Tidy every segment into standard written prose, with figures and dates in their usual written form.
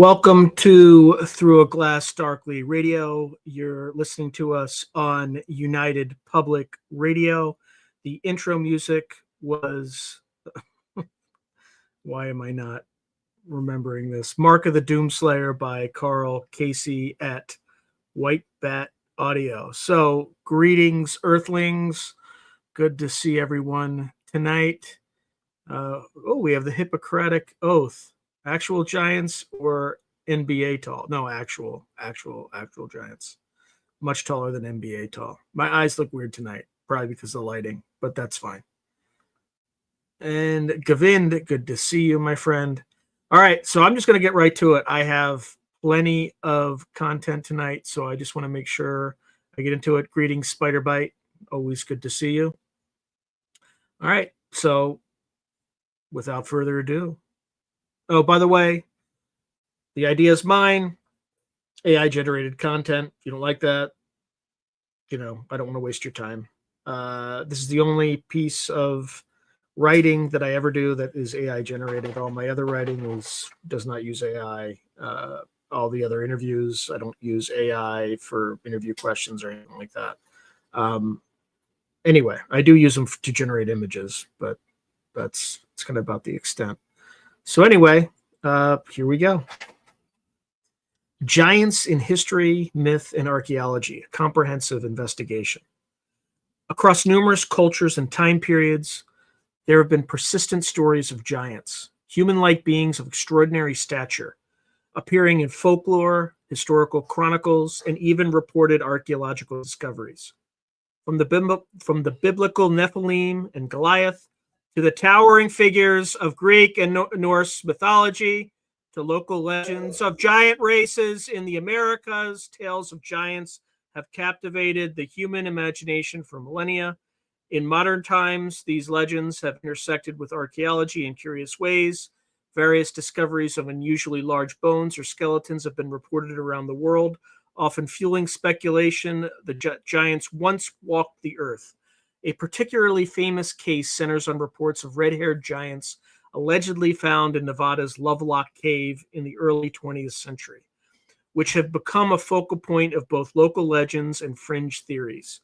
Welcome to Through a Glass Darkly Radio. You're listening to us on United Public Radio. The intro music was, why am I not remembering this? Mark of the Doomslayer by Carl Casey at White Bat Audio. So, greetings, Earthlings. Good to see everyone tonight. We have the Hippocratic Oath. Actual giants or NBA tall? No, actual giants. Much taller than NBA tall. My eyes look weird tonight, probably because of the lighting, but that's fine. And Govind, good to see you, my friend. All right, so I'm just going to get right to it. I have plenty of content tonight, so I just want to make sure I get into it. Greetings, Spiderbite. Always good to see you. All right, so without further ado. Oh, by the way, the idea is mine. AI generated content. If you don't like that, I don't want to waste your time. This is the only piece of writing that I ever do that is AI generated. All my other writing does not use AI. All the other interviews, I don't use AI for interview questions or anything like that. Anyway, I do use them to generate images, but it's kind of about the extent. So anyway, here we go. Giants in History, Myth, and Archaeology, a comprehensive investigation. Across numerous cultures and time periods, there have been persistent stories of giants, human-like beings of extraordinary stature, appearing in folklore, historical chronicles, and even reported archaeological discoveries. From the biblical Nephilim and Goliath, to the towering figures of Greek and Norse mythology, to local legends of giant races in the Americas, tales of giants have captivated the human imagination for millennia. In modern times, these legends have intersected with archaeology in curious ways. Various discoveries of unusually large bones or skeletons have been reported around the world, often fueling speculation the giants once walked the earth. A particularly famous case centers on reports of red-haired giants allegedly found in Nevada's Lovelock Cave in the early 20th century, which have become a focal point of both local legends and fringe theories.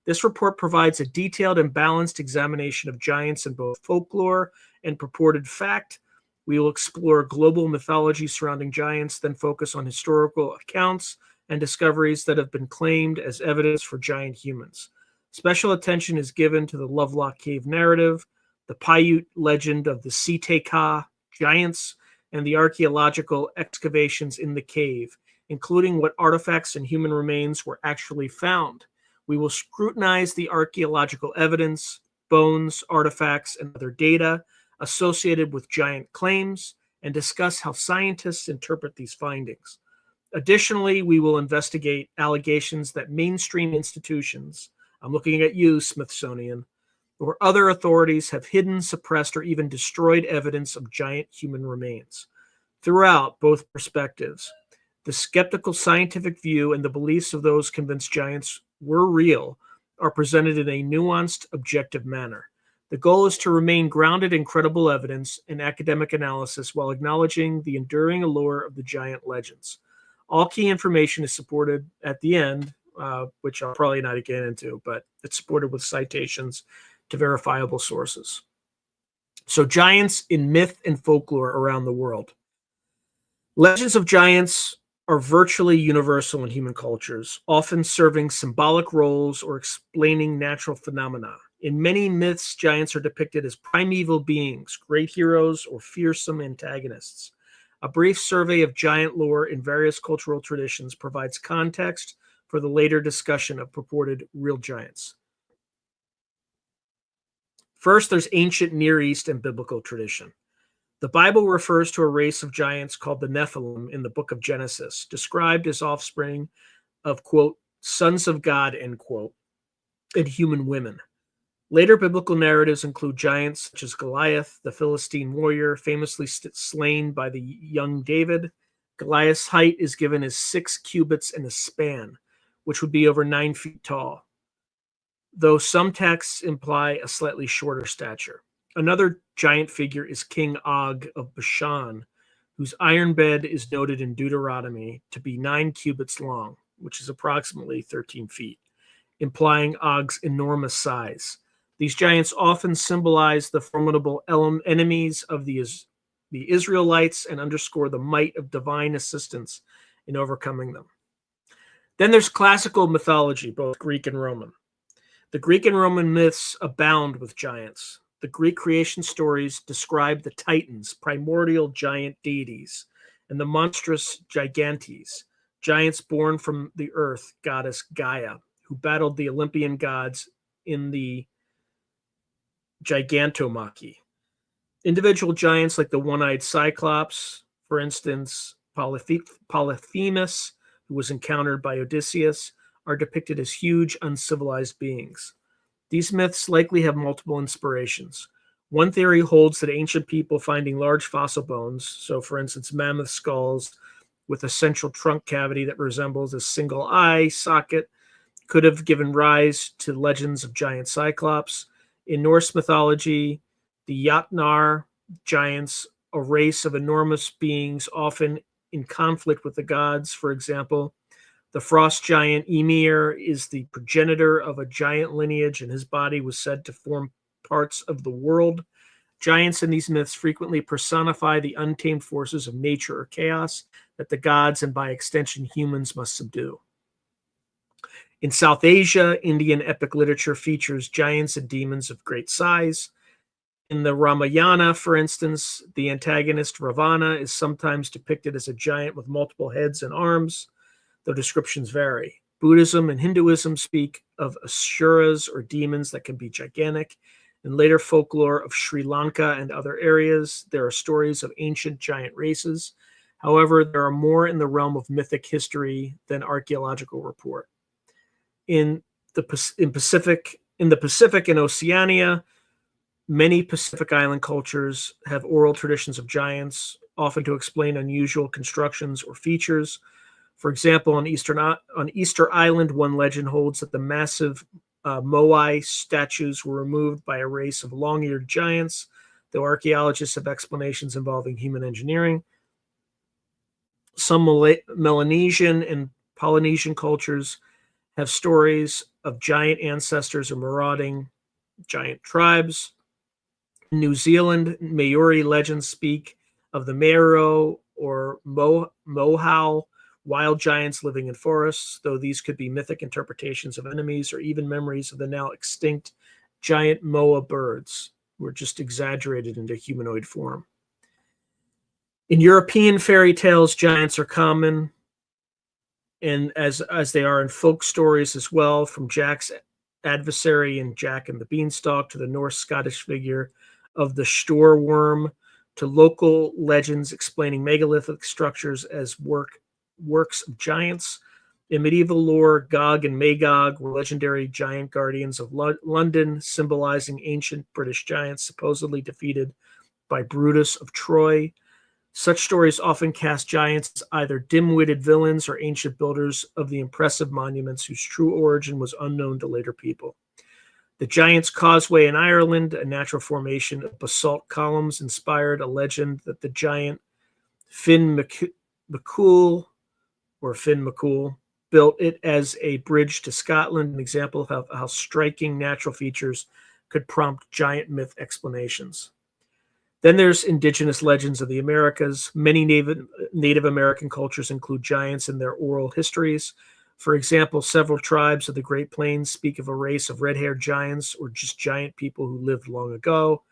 This report provides a detailed and balanced examination of giants in both folklore and purported fact. We will explore global mythology surrounding giants, then focus on historical accounts and discoveries that have been claimed as evidence for giant humans. Special attention is given to the Lovelock Cave narrative, the Paiute legend of the Siteka giants, and the archaeological excavations in the cave, including what artifacts and human remains were actually found. We will scrutinize the archaeological evidence, bones, artifacts, and other data associated with giant claims, and discuss how scientists interpret these findings. Additionally, we will investigate allegations that mainstream institutions, I'm looking at you, Smithsonian, or other authorities have hidden, suppressed, or even destroyed evidence of giant human remains. Throughout both perspectives, the skeptical scientific view and the beliefs of those convinced giants were real are presented in a nuanced, objective manner. The goal is to remain grounded in credible evidence and academic analysis while acknowledging the enduring allure of the giant legends. All key information is supported at the end, which I'll probably not get into, but it's supported with citations to verifiable sources. So, giants in myth and folklore around the world. Legends of giants are virtually universal in human cultures, often serving symbolic roles or explaining natural phenomena. In many myths, giants are depicted as primeval beings, great heroes, or fearsome antagonists. A brief survey of giant lore in various cultural traditions provides context for the later discussion of purported real giants. First, there's ancient Near East and biblical tradition. The Bible refers to a race of giants called the Nephilim in the book of Genesis, described as offspring of, quote, sons of God, end quote, and human women. Later biblical narratives include giants such as Goliath, the Philistine warrior, famously slain by the young David. Goliath's height is given as 6 cubits and a span, which would be over 9 feet tall, though some texts imply a slightly shorter stature. Another giant figure is King Og of Bashan, whose iron bed is noted in Deuteronomy to be 9 cubits long, which is approximately 13 feet, implying Og's enormous size. These giants often symbolize the formidable enemies of the Israelites and underscore the might of divine assistance in overcoming them. Then there's classical mythology, both Greek and Roman. The Greek and Roman myths abound with giants. The Greek creation stories describe the Titans, primordial giant deities, and the monstrous gigantes, giants born from the earth goddess Gaia, who battled the Olympian gods in the Gigantomachy. Individual giants like the one-eyed Cyclops, for instance, Polyphemus, who was encountered by Odysseus, are depicted as huge, uncivilized beings. These myths likely have multiple inspirations. One theory holds that ancient people finding large fossil bones, so for instance, mammoth skulls with a central trunk cavity that resembles a single eye socket, could have given rise to legends of giant Cyclops. In Norse mythology, the Jotnar giants, a race of enormous beings often in conflict with the gods. For example, the frost giant Ymir is the progenitor of a giant lineage, and his body was said to form parts of the world. Giants in these myths frequently personify the untamed forces of nature or chaos that the gods, and by extension humans, must subdue. In South Asia, Indian epic literature features giants and demons of great size. In the Ramayana, for instance, the antagonist Ravana is sometimes depicted as a giant with multiple heads and arms, though descriptions vary. Buddhism and Hinduism speak of asuras or demons that can be gigantic. In later folklore of Sri Lanka and other areas, there are stories of ancient giant races. However, there are more in the realm of mythic history than archaeological report. In the Pacific and Oceania, many Pacific Island cultures have oral traditions of giants, often to explain unusual constructions or features. For example, on Easter Island, one legend holds that the massive Moai statues were removed by a race of long-eared giants, though archaeologists have explanations involving human engineering. Some Melanesian and Polynesian cultures have stories of giant ancestors or marauding giant tribes. In New Zealand, Maori legends speak of the Mero or Mohau, wild giants living in forests, though these could be mythic interpretations of enemies or even memories of the now extinct giant moa birds, who were just exaggerated into humanoid form. In European fairy tales, giants are common, and as they are in folk stories as well, from Jack's adversary in Jack and the Beanstalk to the Norse-Scottish figure of the Storworm, to local legends explaining megalithic structures as works of giants. In medieval lore, Gog and Magog were legendary giant guardians of London, symbolizing ancient British giants supposedly defeated by Brutus of Troy. Such stories often cast giants as either dim-witted villains or ancient builders of the impressive monuments whose true origin was unknown to later people. The Giant's Causeway in Ireland, a natural formation of basalt columns, inspired a legend that the giant Finn McCool built it as a bridge to Scotland, an example of how striking natural features could prompt giant myth explanations. Then there's indigenous legends of the Americas. Many Native American cultures include giants in their oral histories. For example, several tribes of the Great Plains speak of a race of red-haired giants or just giant people who lived long ago.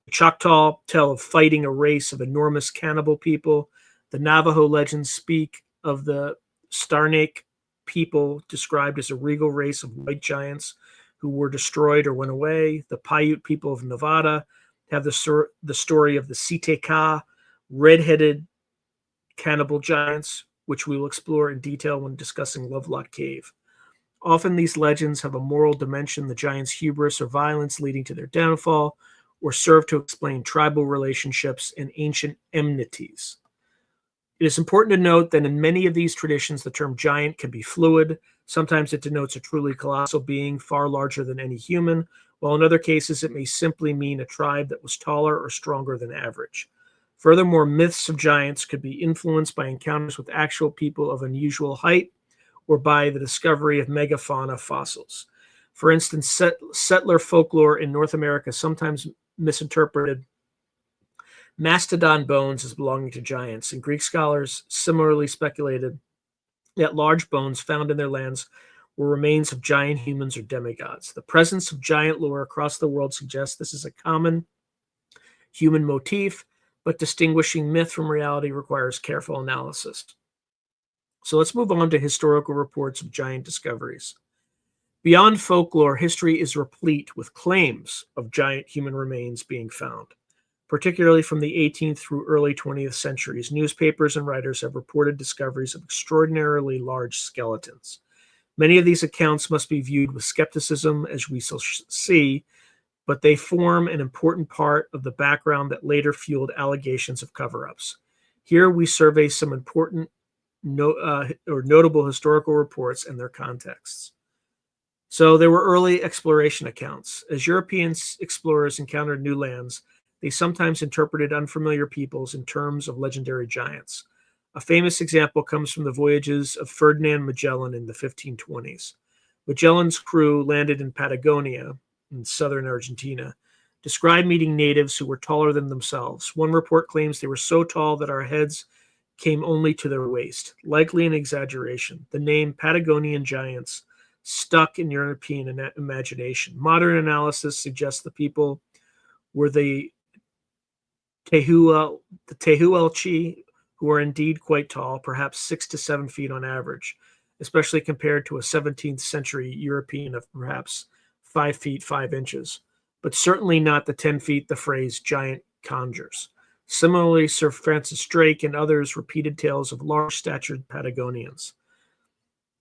The Choctaw tell of fighting a race of enormous cannibal people. The Navajo legends speak of the Starnake people, described as a regal race of white giants who were destroyed or went away. The Paiute people of Nevada have the story of the Siteka, red-headed cannibal giants, which we will explore in detail when discussing Lovelock Cave. Often these legends have a moral dimension, the giants' hubris or violence leading to their downfall, or serve to explain tribal relationships and ancient enmities. It is important to note that in many of these traditions, the term giant can be fluid. Sometimes it denotes a truly colossal being far larger than any human, while in other cases it may simply mean a tribe that was taller or stronger than average. Furthermore, myths of giants could be influenced by encounters with actual people of unusual height or by the discovery of megafauna fossils. For instance, settler folklore in North America sometimes misinterpreted mastodon bones as belonging to giants, and Greek scholars similarly speculated that large bones found in their lands were remains of giant humans or demigods. The presence of giant lore across the world suggests this is a common human motif, but distinguishing myth from reality requires careful analysis. So let's move on to historical reports of giant discoveries. Beyond folklore, history is replete with claims of giant human remains being found. Particularly from the 18th through early 20th centuries, newspapers and writers have reported discoveries of extraordinarily large skeletons. Many of these accounts must be viewed with skepticism, as we shall see, but they form an important part of the background that later fueled allegations of cover-ups. Here we survey some important or notable historical reports and their contexts. So there were early exploration accounts. As European explorers encountered new lands, they sometimes interpreted unfamiliar peoples in terms of legendary giants. A famous example comes from the voyages of Ferdinand Magellan in the 1520s. Magellan's crew landed in Patagonia, in southern Argentina, described meeting natives who were taller than themselves. One report claims they were so tall that our heads came only to their waist, likely an exaggeration. The name Patagonian giants stuck in European imagination. Modern analysis suggests the people were the Tehuelche, who are indeed quite tall, perhaps 6 to 7 feet on average, especially compared to a 17th century European of perhaps 5 feet 5 inches, but certainly not the 10 feet the phrase giant conjures. Similarly, Sir Francis Drake and others repeated tales of large-statured Patagonians.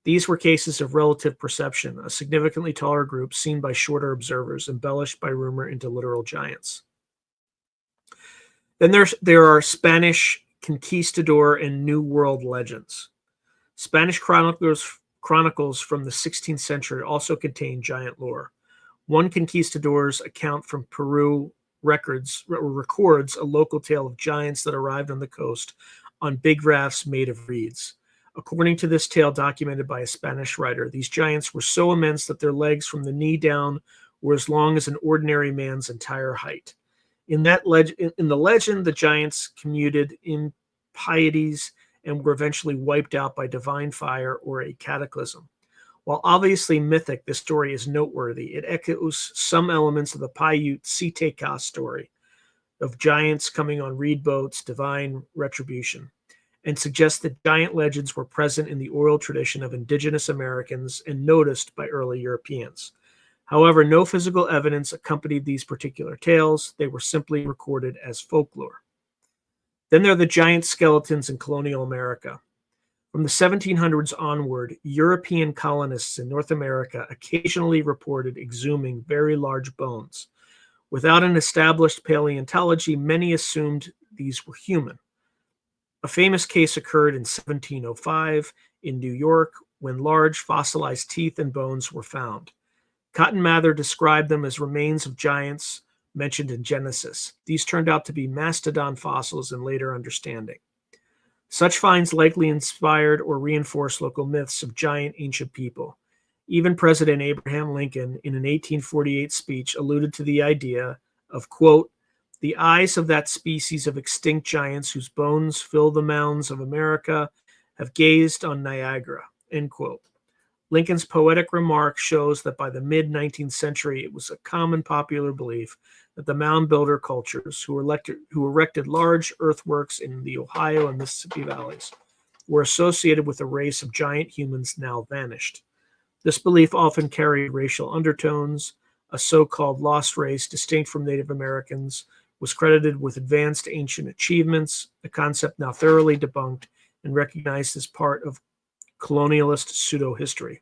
These were cases of relative perception, a significantly taller group seen by shorter observers, embellished by rumor into literal giants. Then there are Spanish conquistador and New World legends. Spanish chronicles from the 16th century also contain giant lore. One conquistador's account from Peru records a local tale of giants that arrived on the coast on big rafts made of reeds. According to this tale documented by a Spanish writer, these giants were so immense that their legs from the knee down were as long as an ordinary man's entire height. In the legend, the giants commuted impieties and were eventually wiped out by divine fire or a cataclysm. While obviously mythic, this story is noteworthy. It echoes some elements of the Paiute Siteka story of giants coming on reed boats, divine retribution, and suggests that giant legends were present in the oral tradition of indigenous Americans and noticed by early Europeans. However, no physical evidence accompanied these particular tales. They were simply recorded as folklore. Then there are the giant skeletons in colonial America. From the 1700s onward, European colonists in North America occasionally reported exhuming very large bones. Without an established paleontology, many assumed these were human. A famous case occurred in 1705 in New York when large fossilized teeth and bones were found. Cotton Mather described them as remains of giants mentioned in Genesis. These turned out to be mastodon fossils in later understanding. Such finds likely inspired or reinforced local myths of giant ancient people. Even President Abraham Lincoln, in an 1848 speech, alluded to the idea of, quote, the eyes of that species of extinct giants whose bones fill the mounds of America have gazed on Niagara, end quote. Lincoln's poetic remark shows that by the mid-19th century, it was a common popular belief that the mound builder cultures who erected large earthworks in the Ohio and Mississippi valleys were associated with a race of giant humans now vanished. This belief often carried racial undertones. A so-called lost race, distinct from Native Americans, was credited with advanced ancient achievements, a concept now thoroughly debunked and recognized as part of colonialist pseudo-history.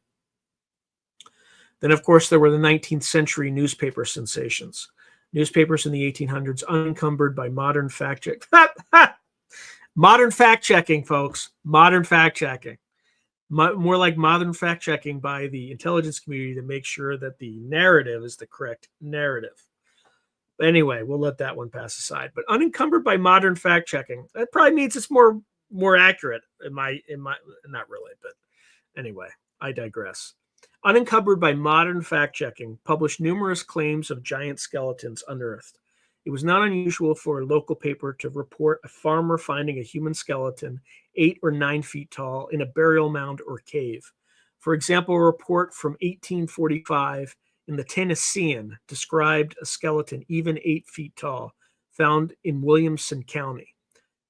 Then, of course, there were the 19th century newspaper sensations. Newspapers in the 1800s unencumbered by modern fact-checking. Modern fact-checking, folks. Modern fact-checking. More like modern fact-checking by the intelligence community to make sure that the narrative is the correct narrative. But anyway, we'll let that one pass aside. But unencumbered by modern fact checking, that probably means it's more accurate in my not really, but anyway, I digress. Unencumbered by modern fact checking, published numerous claims of giant skeletons unearthed. It was not unusual for a local paper to report a farmer finding a human skeleton 8 or 9 feet tall in a burial mound or cave. For example, a report from 1845 in the Tennessean described a skeleton even 8 feet tall found in Williamson County.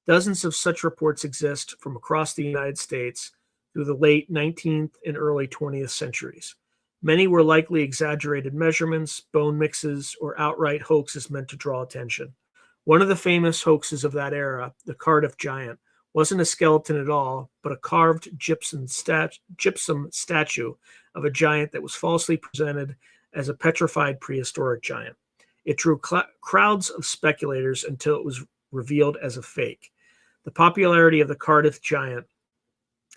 Dozens of such reports exist from across the United States through the late 19th and early 20th centuries. Many were likely exaggerated measurements, bone mixes, or outright hoaxes meant to draw attention. One of the famous hoaxes of that era, the Cardiff Giant, wasn't a skeleton at all, but a carved gypsum statue of a giant that was falsely presented as a petrified prehistoric giant. It drew crowds of speculators until it was revealed as a fake. The popularity of the Cardiff Giant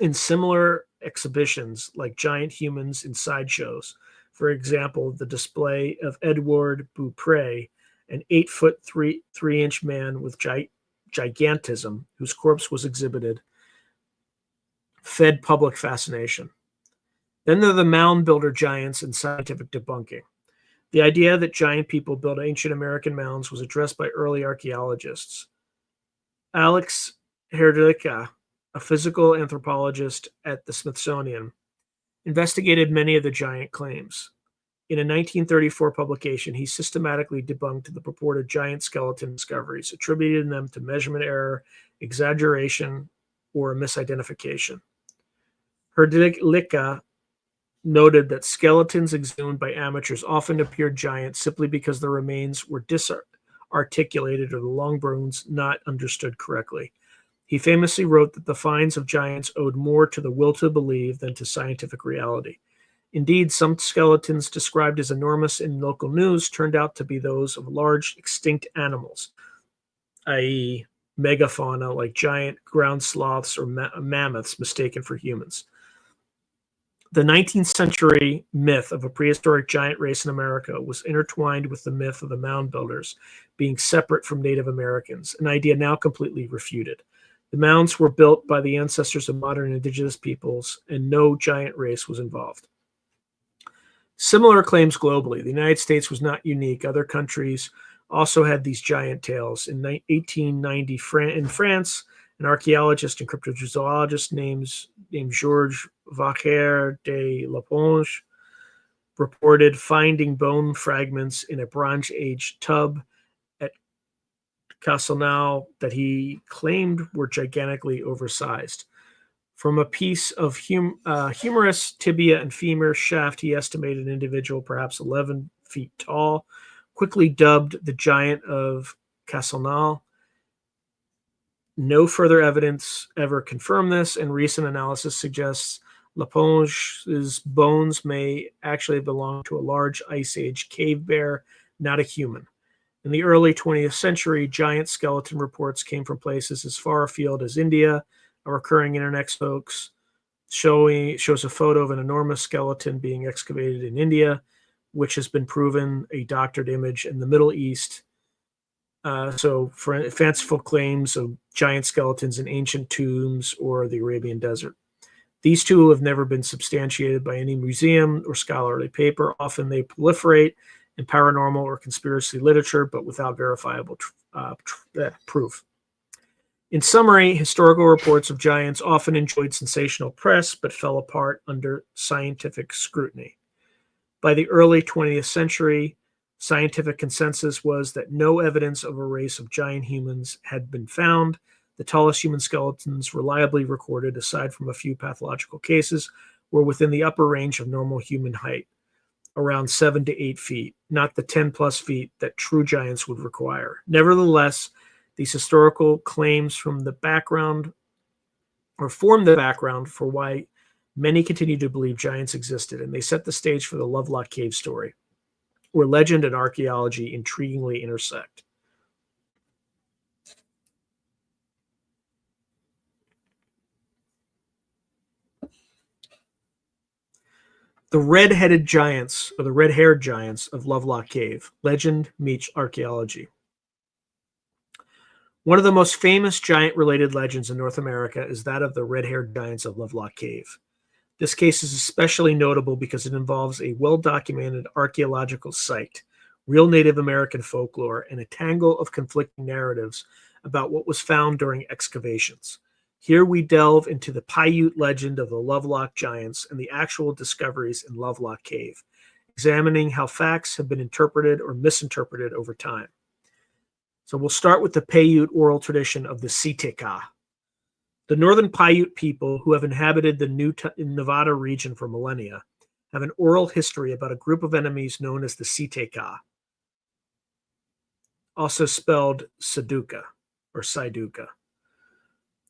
in similar exhibitions like giant humans in sideshows, for example, the display of Edward Beaupre, an 8 foot 3 inch man with gigantism, whose corpse was exhibited, fed public fascination. Then there are the mound builder giants and scientific debunking. The idea that giant people built ancient American mounds was addressed by early archaeologists. Alex Hrdlicka, a physical anthropologist at the Smithsonian, investigated many of the giant claims. In a 1934 publication, he systematically debunked the purported giant skeleton discoveries, attributing them to measurement error, exaggeration, or a misidentification. Hrdlicka noted that skeletons exhumed by amateurs often appeared giant simply because the remains were disarticulated or the long bones not understood correctly. He famously wrote that the finds of giants owed more to the will to believe than to scientific reality. Indeed, some skeletons described as enormous in local news turned out to be those of large extinct animals, i.e., megafauna like giant ground sloths or mammoths mistaken for humans. The 19th century myth of a prehistoric giant race in America was intertwined with the myth of the mound builders being separate from Native Americans, an idea now completely refuted. The mounds were built by the ancestors of modern indigenous peoples, and no giant race was involved. Similar claims globally. The United States was not unique. Other countries also had these giant tales. In 1890, in France, an archaeologist and cryptozoologist named Georges Vacher de Laponge reported finding bone fragments in a Bronze Age tub at Castelnau that he claimed were gigantically oversized. From a piece of humerus, tibia, and femur shaft, he estimated an individual perhaps 11 feet tall, quickly dubbed the Giant of Castelnau. No further evidence ever confirmed this, and recent analysis suggests Laponge's bones may actually belong to a large Ice Age cave bear, not a human. In the early 20th century, giant skeleton reports came from places as far afield as India. A recurring internet hoax shows a photo of an enormous skeleton being excavated in India, which has been proven a doctored image in the Middle East. So for fanciful claims of giant skeletons in ancient tombs or the Arabian desert. These two have never been substantiated by any museum or scholarly paper. Often they proliferate in paranormal or conspiracy literature, but without verifiable proof. In summary, historical reports of giants often enjoyed sensational press, but fell apart under scientific scrutiny. By the early 20th century, scientific consensus was that no evidence of a race of giant humans had been found. The tallest human skeletons reliably recorded, aside from a few pathological cases, were within the upper range of normal human height, around 7 to 8 feet, not the 10 plus feet that true giants would require. Nevertheless, these historical claims form the background for why many continue to believe giants existed, and they set the stage for the Lovelock Cave story, where legend and archaeology intriguingly intersect. The red-headed giants, or the red-haired giants of Lovelock Cave. Legend meets archaeology. One of the most famous giant-related legends in North America is that of the red-haired giants of Lovelock Cave. This case is especially notable because it involves a well-documented archaeological site, real Native American folklore, and a tangle of conflicting narratives about what was found during excavations. Here we delve into the Paiute legend of the Lovelock Giants and the actual discoveries in Lovelock Cave, examining how facts have been interpreted or misinterpreted over time. So we'll start with the Paiute oral tradition of the Siteka. The northern Paiute people, who have inhabited the Nevada region for millennia, have an oral history about a group of enemies known as the Siteka, also spelled Saduka or Saiduka.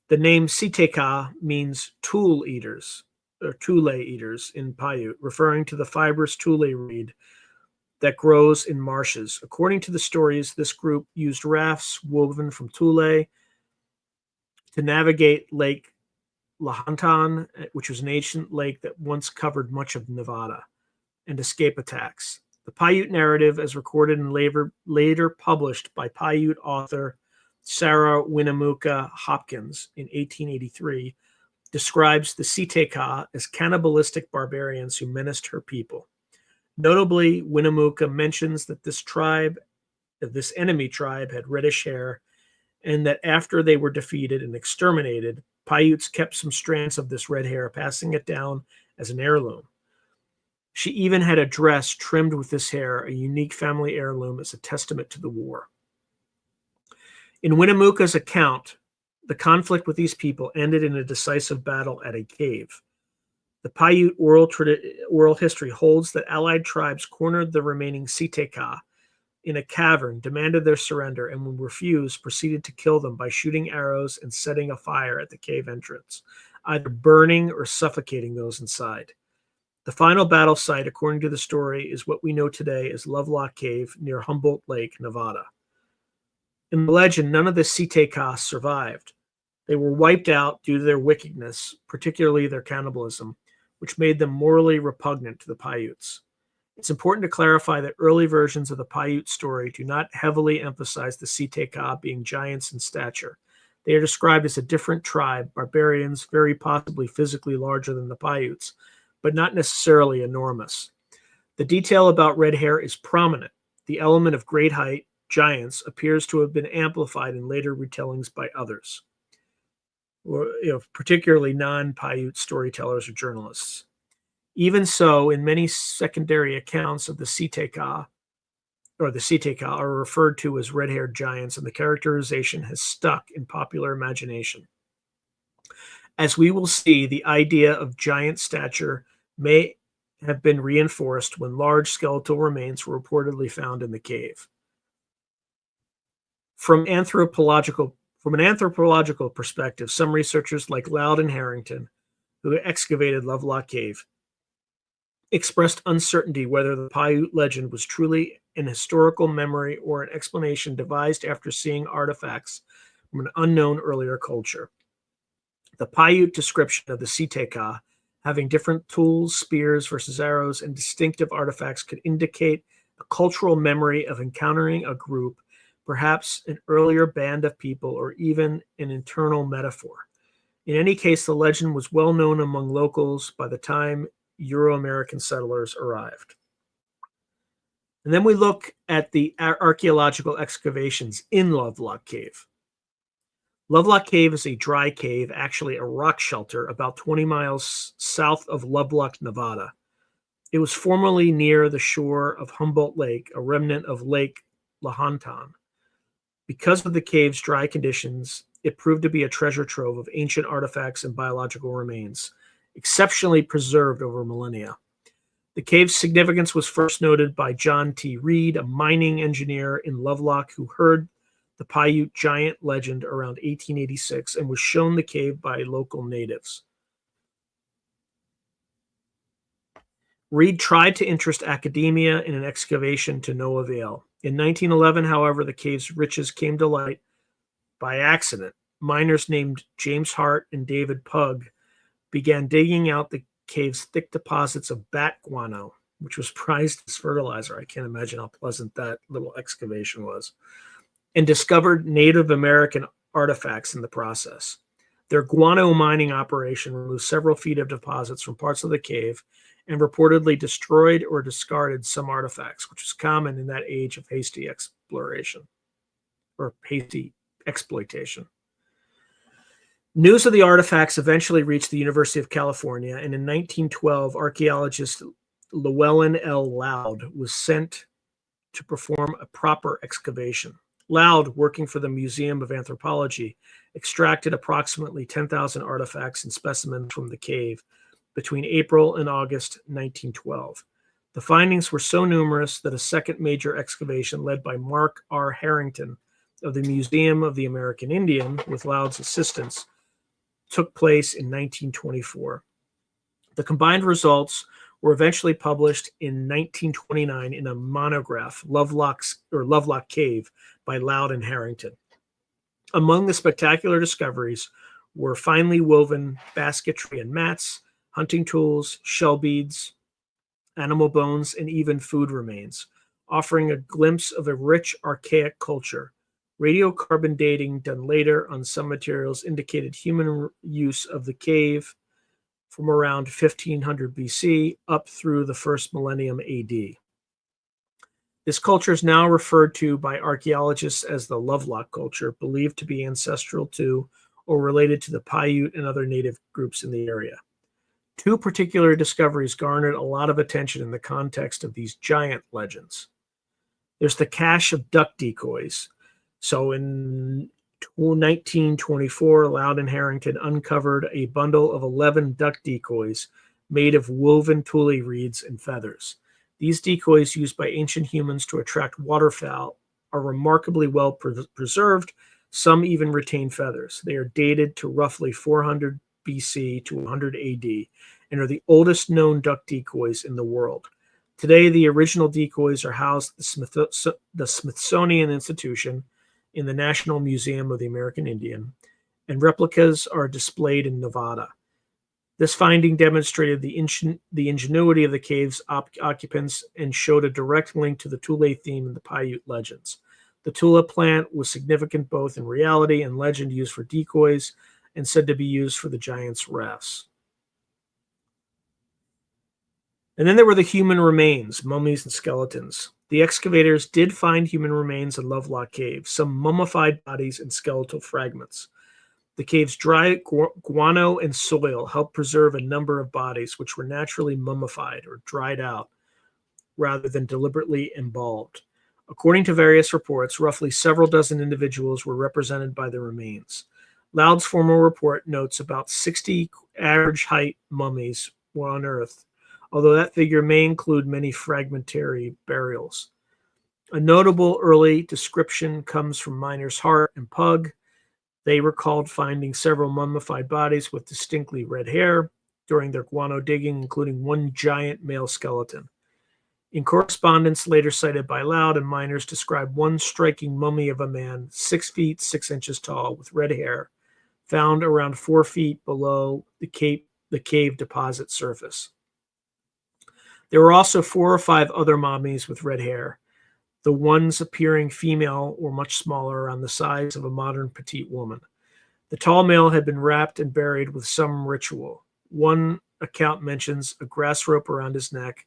The name Siteka means tool eaters or tule eaters in Paiute, referring to the fibrous tule reed that grows in marshes. According to the stories, this group used rafts woven from tule to navigate Lake Lahantan, which was an ancient lake that once covered much of Nevada, and escape attacks. The Paiute narrative, as recorded and later published by Paiute author Sarah Winnemucca Hopkins in 1883, describes the Siteka as cannibalistic barbarians who menaced her people. Notably, Winnemucca mentions that this enemy tribe, had reddish hair, and that after they were defeated and exterminated, Paiutes kept some strands of this red hair, passing it down as an heirloom. She even had a dress trimmed with this hair, a unique family heirloom as a testament to the war. In Winnemucca's account, the conflict with these people ended in a decisive battle at a cave. The Paiute oral history holds that allied tribes cornered the remaining Siteka in a cavern, demanded their surrender, and when refused, proceeded to kill them by shooting arrows and setting a fire at the cave entrance, either burning or suffocating those inside. The final battle site, according to the story, is what we know today as Lovelock Cave near Humboldt Lake, Nevada. In the legend, none of the Siteka survived. They were wiped out due to their wickedness, particularly their cannibalism, which made them morally repugnant to the Paiutes. It's important to clarify that early versions of the Paiute story do not heavily emphasize the Siteka being giants in stature. They are described as a different tribe, barbarians, very possibly physically larger than the Paiutes, but not necessarily enormous. The detail about red hair is prominent. The element of great height, giants, appears to have been amplified in later retellings by others, or particularly non-Paiute storytellers or journalists. Even so, in many secondary accounts of the Siteka are referred to as red-haired giants, and the characterization has stuck in popular imagination. As we will see, the idea of giant stature may have been reinforced when large skeletal remains were reportedly found in the cave. From an anthropological perspective, some researchers like Loud and Harrington, who excavated Lovelock Cave, expressed uncertainty whether the Paiute legend was truly an historical memory or an explanation devised after seeing artifacts from an unknown earlier culture. The Paiute description of the Siteka having different tools, spears versus arrows, and distinctive artifacts could indicate a cultural memory of encountering a group, perhaps an earlier band of people, or even an internal metaphor. In any case, the legend was well known among locals by the time Euro-American settlers arrived. And then we look at the archaeological excavations in Lovelock Cave. Lovelock Cave is a dry cave, actually a rock shelter, about 20 miles south of Lovelock, Nevada. It was formerly near the shore of Humboldt Lake, a remnant of Lake Lahantan. Because of the cave's dry conditions, it proved to be a treasure trove of ancient artifacts and biological remains, exceptionally preserved over millennia. The cave's significance was first noted by John T. Reed, a mining engineer in Lovelock who heard the Paiute giant legend around 1886 and was shown the cave by local natives. Reed tried to interest academia in an excavation to no avail. In 1911, however, the cave's riches came to light by accident. Miners named James Hart and David Pugh began digging out the cave's thick deposits of bat guano, which was prized as fertilizer. I can't imagine how pleasant that little excavation was, and discovered Native American artifacts in the process. Their guano mining operation removed several feet of deposits from parts of the cave and reportedly destroyed or discarded some artifacts, which was common in that age of hasty exploration or hasty exploitation. News of the artifacts eventually reached the University of California, and in 1912, archaeologist Llewellyn L. Loud was sent to perform a proper excavation. Loud, working for the Museum of Anthropology, extracted approximately 10,000 artifacts and specimens from the cave between April and August 1912. The findings were so numerous that a second major excavation led by Mark R. Harrington of the Museum of the American Indian, with Loud's assistance, took place in 1924. The combined results were eventually published in 1929 in a monograph, Lovelock Cave, by Loud and Harrington. Among the spectacular discoveries were finely woven basketry and mats, hunting tools, shell beads, animal bones, and even food remains, offering a glimpse of a rich archaic culture. Radiocarbon dating done later on some materials indicated human use of the cave from around 1500 BC up through the first millennium AD. This culture is now referred to by archaeologists as the Lovelock culture, believed to be ancestral to or related to the Paiute and other native groups in the area. Two particular discoveries garnered a lot of attention in the context of these giant legends. There's the cache of duck decoys. So in 1924, Loud and Harrington uncovered a bundle of 11 duck decoys made of woven tule reeds and feathers. These decoys, used by ancient humans to attract waterfowl, are remarkably well preserved. Some even retain feathers. They are dated to roughly 400 BC to 100 AD and are the oldest known duck decoys in the world. Today, the original decoys are housed at the Smithsonian Institution in the National Museum of the American Indian, and replicas are displayed in Nevada. This finding demonstrated the ingenuity of the cave's occupants and showed a direct link to the Tule theme in the Paiute legends. The Tule plant was significant both in reality and legend, used for decoys and said to be used for the giants' rafts. And then there were the human remains, mummies and skeletons. The excavators did find human remains in Lovelock Cave, some mummified bodies and skeletal fragments. The cave's dry guano and soil helped preserve a number of bodies which were naturally mummified or dried out rather than deliberately embalmed. According to various reports, roughly several dozen individuals were represented by the remains. Loud's formal report notes about 60 average height mummies were unearthed, although that figure may include many fragmentary burials. A notable early description comes from miners Hart and Pugh. They recalled finding several mummified bodies with distinctly red hair during their guano digging, including one giant male skeleton. In correspondence later cited by Loud, and miners described one striking mummy of a man 6 feet 6 inches tall with red hair, found around 4 feet below the cave deposit surface. There were also 4 or 5 other mummies with red hair. The ones appearing female were much smaller, around the size of a modern petite woman. The tall male had been wrapped and buried with some ritual. One account mentions a grass rope around his neck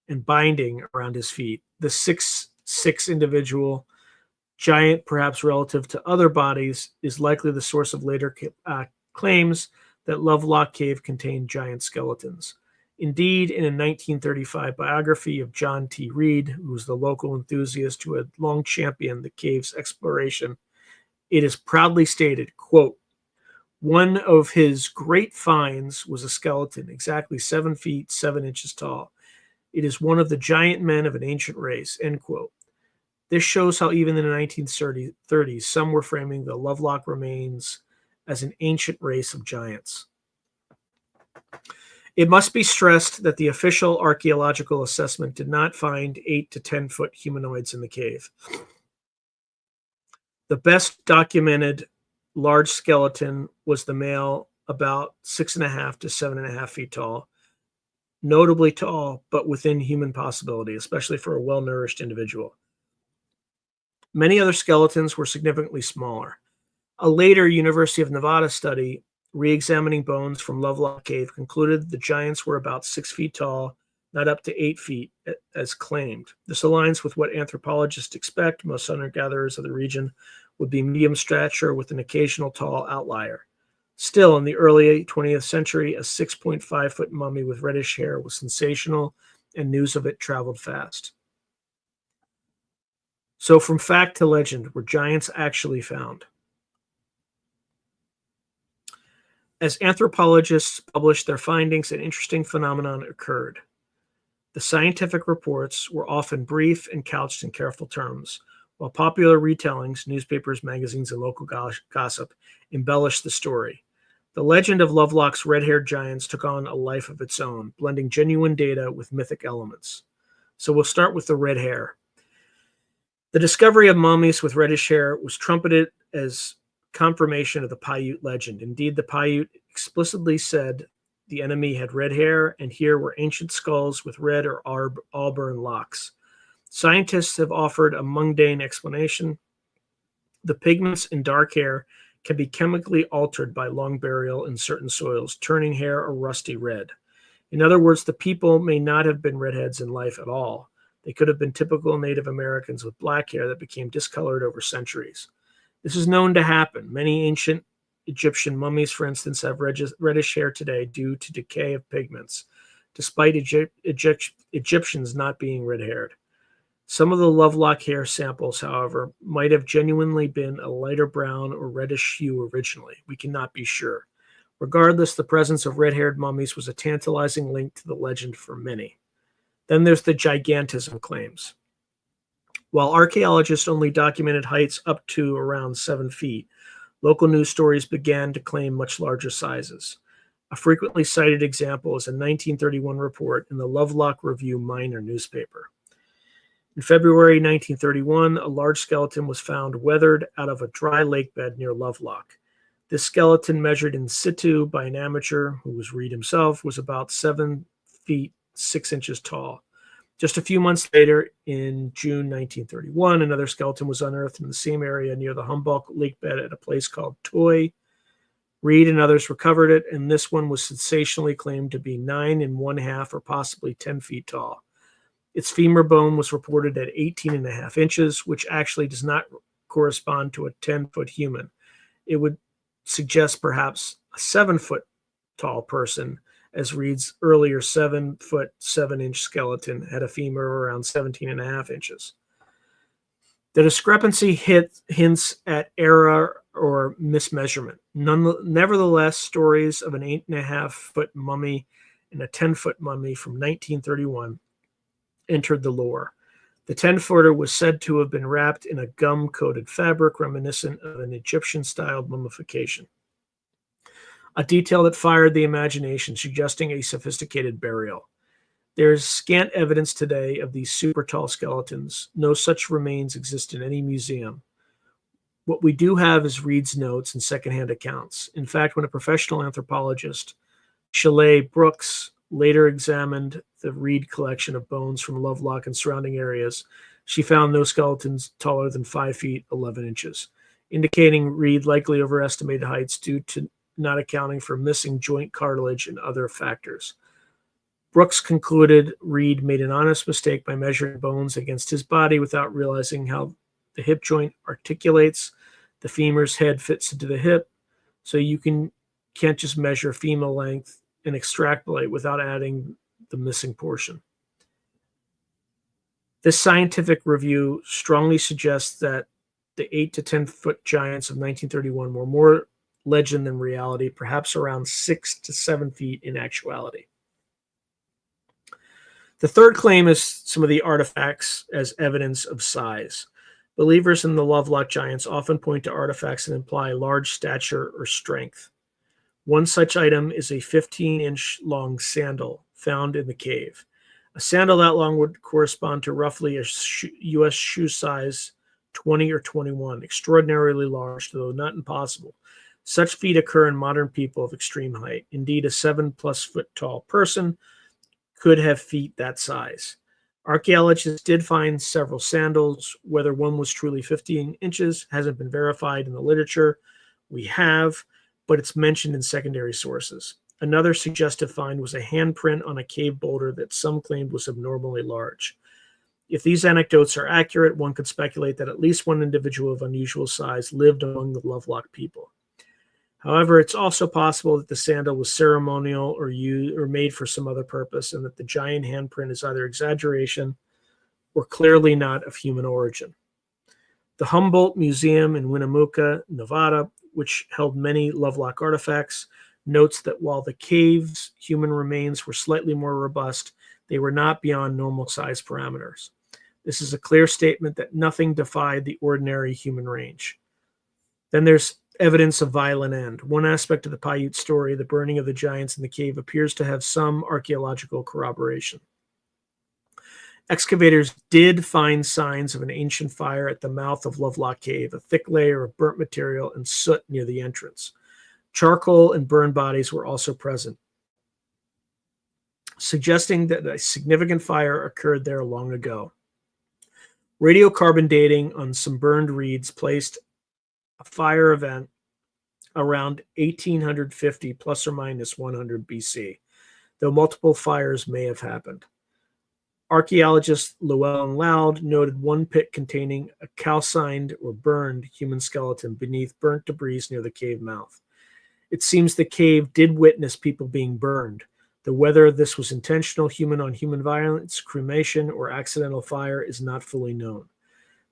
and binding around his feet. The 6'6" individual, giant perhaps relative to other bodies, is likely the source of later claims that Lovelock Cave contained giant skeletons. Indeed, in a 1935 biography of John T. Reed, who was the local enthusiast who had long championed the cave's exploration, it is proudly stated, quote, "One of his great finds was a skeleton exactly 7 feet 7 inches tall. It is one of the giant men of an ancient race," end quote. This shows how even in the 1930s, some were framing the Lovelock remains as an ancient race of giants. It must be stressed that the official archaeological assessment did not find 8 to 10 foot humanoids in the cave. The best documented large skeleton was the male, about 6.5 to 7.5 feet tall, notably tall, but within human possibility, especially for a well-nourished individual. Many other skeletons were significantly smaller. A later University of Nevada study, re-examining bones from Lovelock Cave, concluded the giants were about 6 feet tall, not up to 8 feet, as claimed. This aligns with what anthropologists expect. Most hunter-gatherers of the region would be medium stature with an occasional tall outlier. Still, in the early 20th century, a 6.5-foot mummy with reddish hair was sensational, and news of it traveled fast. So from fact to legend, were giants actually found? As anthropologists published their findings, an interesting phenomenon occurred. The scientific reports were often brief and couched in careful terms, while popular retellings, newspapers, magazines, and local gossip embellished the story. The legend of Lovelock's red-haired giants took on a life of its own, blending genuine data with mythic elements. So we'll start with the red hair. The discovery of mummies with reddish hair was trumpeted as confirmation of the Paiute legend. Indeed, the Paiute explicitly said the enemy had red hair, and here were ancient skulls with red or auburn locks. Scientists have offered a mundane explanation. The pigments in dark hair can be chemically altered by long burial in certain soils, turning hair a rusty red. In other words, the people may not have been redheads in life at all. They could have been typical Native Americans with black hair that became discolored over centuries. This is known to happen. Many ancient Egyptian mummies, for instance, have reddish hair today due to decay of pigments, despite Egyptians not being red-haired. Some of the Lovelock hair samples, however, might have genuinely been a lighter brown or reddish hue originally. We cannot be sure. Regardless, the presence of red-haired mummies was a tantalizing link to the legend for many. Then there's the gigantism claims. While archaeologists only documented heights up to around 7 feet, local news stories began to claim much larger sizes. A frequently cited example is a 1931 report in the Lovelock Review Minor newspaper. In February 1931, a large skeleton was found weathered out of a dry lake bed near Lovelock. This skeleton, measured in situ by an amateur, who was Reed himself, was about 7 feet 6 inches tall. Just a few months later, in June 1931, another skeleton was unearthed in the same area near the Humboldt lake bed at a place called Toy. Reed and others recovered it, and this one was sensationally claimed to be 9 1/2 or possibly 10 feet tall. Its femur bone was reported at 18.5 inches, which actually does not correspond to a 10-foot human. It would suggest perhaps a 7-foot tall person, as Reed's earlier 7-foot 7-inch skeleton had a femur around 17.5 inches. The discrepancy hints at error or mismeasurement. Nevertheless, stories of an 8.5-foot mummy and a 10-foot mummy from 1931 entered the lore. The 10-footer was said to have been wrapped in a gum-coated fabric reminiscent of an Egyptian-styled mummification, a detail that fired the imagination, suggesting a sophisticated burial. There is scant evidence today of these super-tall skeletons. No such remains exist in any museum. What we do have is Reed's notes and secondhand accounts. In fact, when a professional anthropologist, Shelley Brooks, later examined the Reed collection of bones from Lovelock and surrounding areas, she found no skeletons taller than 5 feet 11 inches, indicating Reed likely overestimated heights due to not accounting for missing joint cartilage and other factors. Brooks concluded Reed made an honest mistake by measuring bones against his body without realizing how the hip joint articulates. The femur's head fits into the hip, so you can't just measure femur length and extrapolate without adding the missing portion. This scientific review strongly suggests that the 8 to 10 foot giants of 1931 were more legend than reality, perhaps around 6 to 7 feet in actuality. The third claim is some of the artifacts as evidence of size. Believers in the Lovelock giants often point to artifacts that imply large stature or strength. One such item is a 15-inch long sandal found in the cave. A sandal that long would correspond to roughly a U.S. shoe size 20 or 21, extraordinarily large, though not impossible. Such feet occur in modern people of extreme height. Indeed, a 7+ foot tall person could have feet that size. Archaeologists did find several sandals. Whether one was truly 15 inches hasn't been verified in the literature. We have, but it's mentioned in secondary sources. Another suggestive find was a handprint on a cave boulder that some claimed was abnormally large. If these anecdotes are accurate, one could speculate that at least one individual of unusual size lived among the Lovelock people. However, it's also possible that the sandal was ceremonial or made for some other purpose, and that the giant handprint is either exaggeration or clearly not of human origin. The Humboldt Museum in Winnemucca, Nevada, which held many Lovelock artifacts, notes that while the cave's human remains were slightly more robust, they were not beyond normal size parameters. This is a clear statement that nothing defied the ordinary human range. Then there's evidence of violent end. One aspect of the Paiute story, the burning of the giants in the cave, appears to have some archaeological corroboration. Excavators did find signs of an ancient fire at the mouth of Lovelock Cave, a thick layer of burnt material and soot near the entrance. Charcoal and burned bodies were also present, suggesting that a significant fire occurred there long ago. Radiocarbon dating on some burned reeds placed a fire event around 1850 plus or minus 100 BC, though multiple fires may have happened. Archaeologist Llewellyn Loud noted one pit containing a calcined or burned human skeleton beneath burnt debris near the cave mouth. It seems the cave did witness people being burned, though whether this was intentional human-on-human violence, cremation, or accidental fire is not fully known.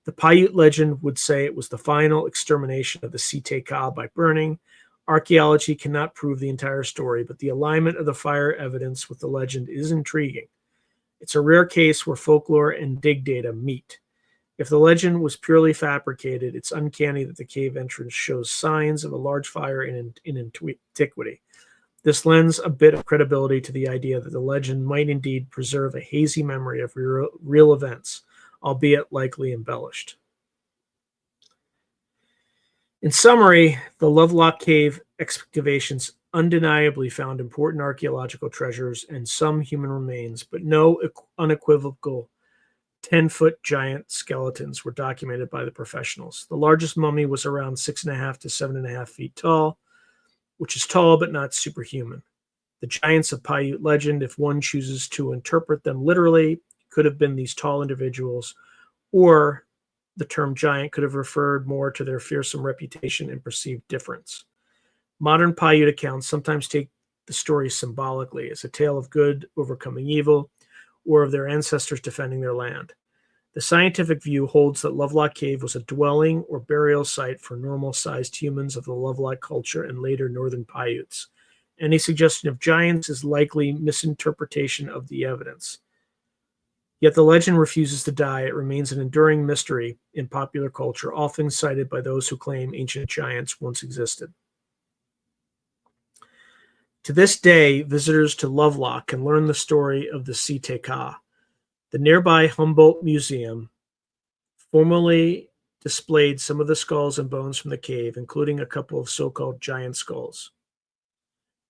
The Paiute legend would say it was the final extermination of the Site-Ka by burning. Archaeology cannot prove the entire story, but the alignment of the fire evidence with the legend is intriguing. It's a rare case where folklore and dig data meet. If the legend was purely fabricated, it's uncanny that the cave entrance shows signs of a large fire in antiquity. This lends a bit of credibility to the idea that the legend might indeed preserve a hazy memory of real events, albeit likely embellished. In summary, the Lovelock Cave excavations undeniably found important archaeological treasures and some human remains, but no unequivocal 10-foot giant skeletons were documented by the professionals. The largest mummy was around 6.5 to 7.5 feet tall, which is tall but not superhuman. The giants of Paiute legend, if one chooses to interpret them literally, could have been these tall individuals, or the term giant could have referred more to their fearsome reputation and perceived difference. Modern Paiute accounts sometimes take the story symbolically as a tale of good overcoming evil, or of their ancestors defending their land. The scientific view holds that Lovelock Cave was a dwelling or burial site for normal-sized humans of the Lovelock culture and later northern Paiutes. Any suggestion of giants is likely misinterpretation of the evidence. Yet the legend refuses to die. It remains an enduring mystery in popular culture, often cited by those who claim ancient giants once existed. To this day, visitors to Lovelock can learn the story of the Site-Ka. The nearby Humboldt Museum formerly displayed some of the skulls and bones from the cave, including a couple of so-called giant skulls.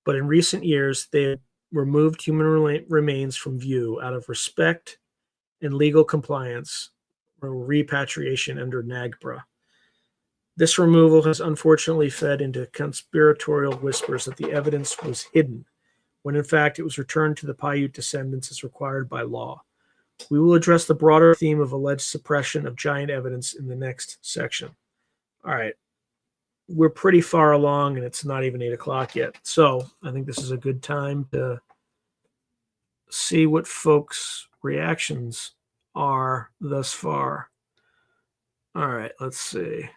But in recent years, they have removed human remains from view out of respect and legal compliance or repatriation under NAGPRA. This removal has unfortunately fed into conspiratorial whispers that the evidence was hidden, when in fact it was returned to the Paiute descendants as required by law. We will address the broader theme of alleged suppression of giant evidence in the next section. All right. We're pretty far along, and it's not even 8 o'clock yet. So I think this is a good time to see what folks' reactions are thus far. All right, let's see.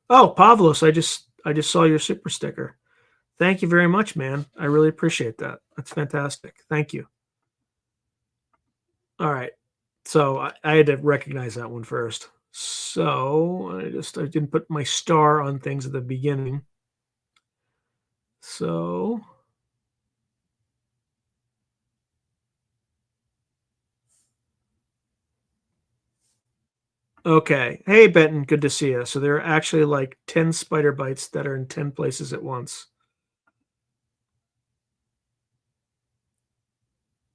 Oh, Pavlos, I just saw your super sticker. Thank you very much, man. I really appreciate that. That's fantastic. Thank you. All right. So I had to recognize that one first. So I didn't put my star on things at the beginning. So okay. Hey, Benton, good to see you. So there are actually like 10 spider bites that are in 10 places at once.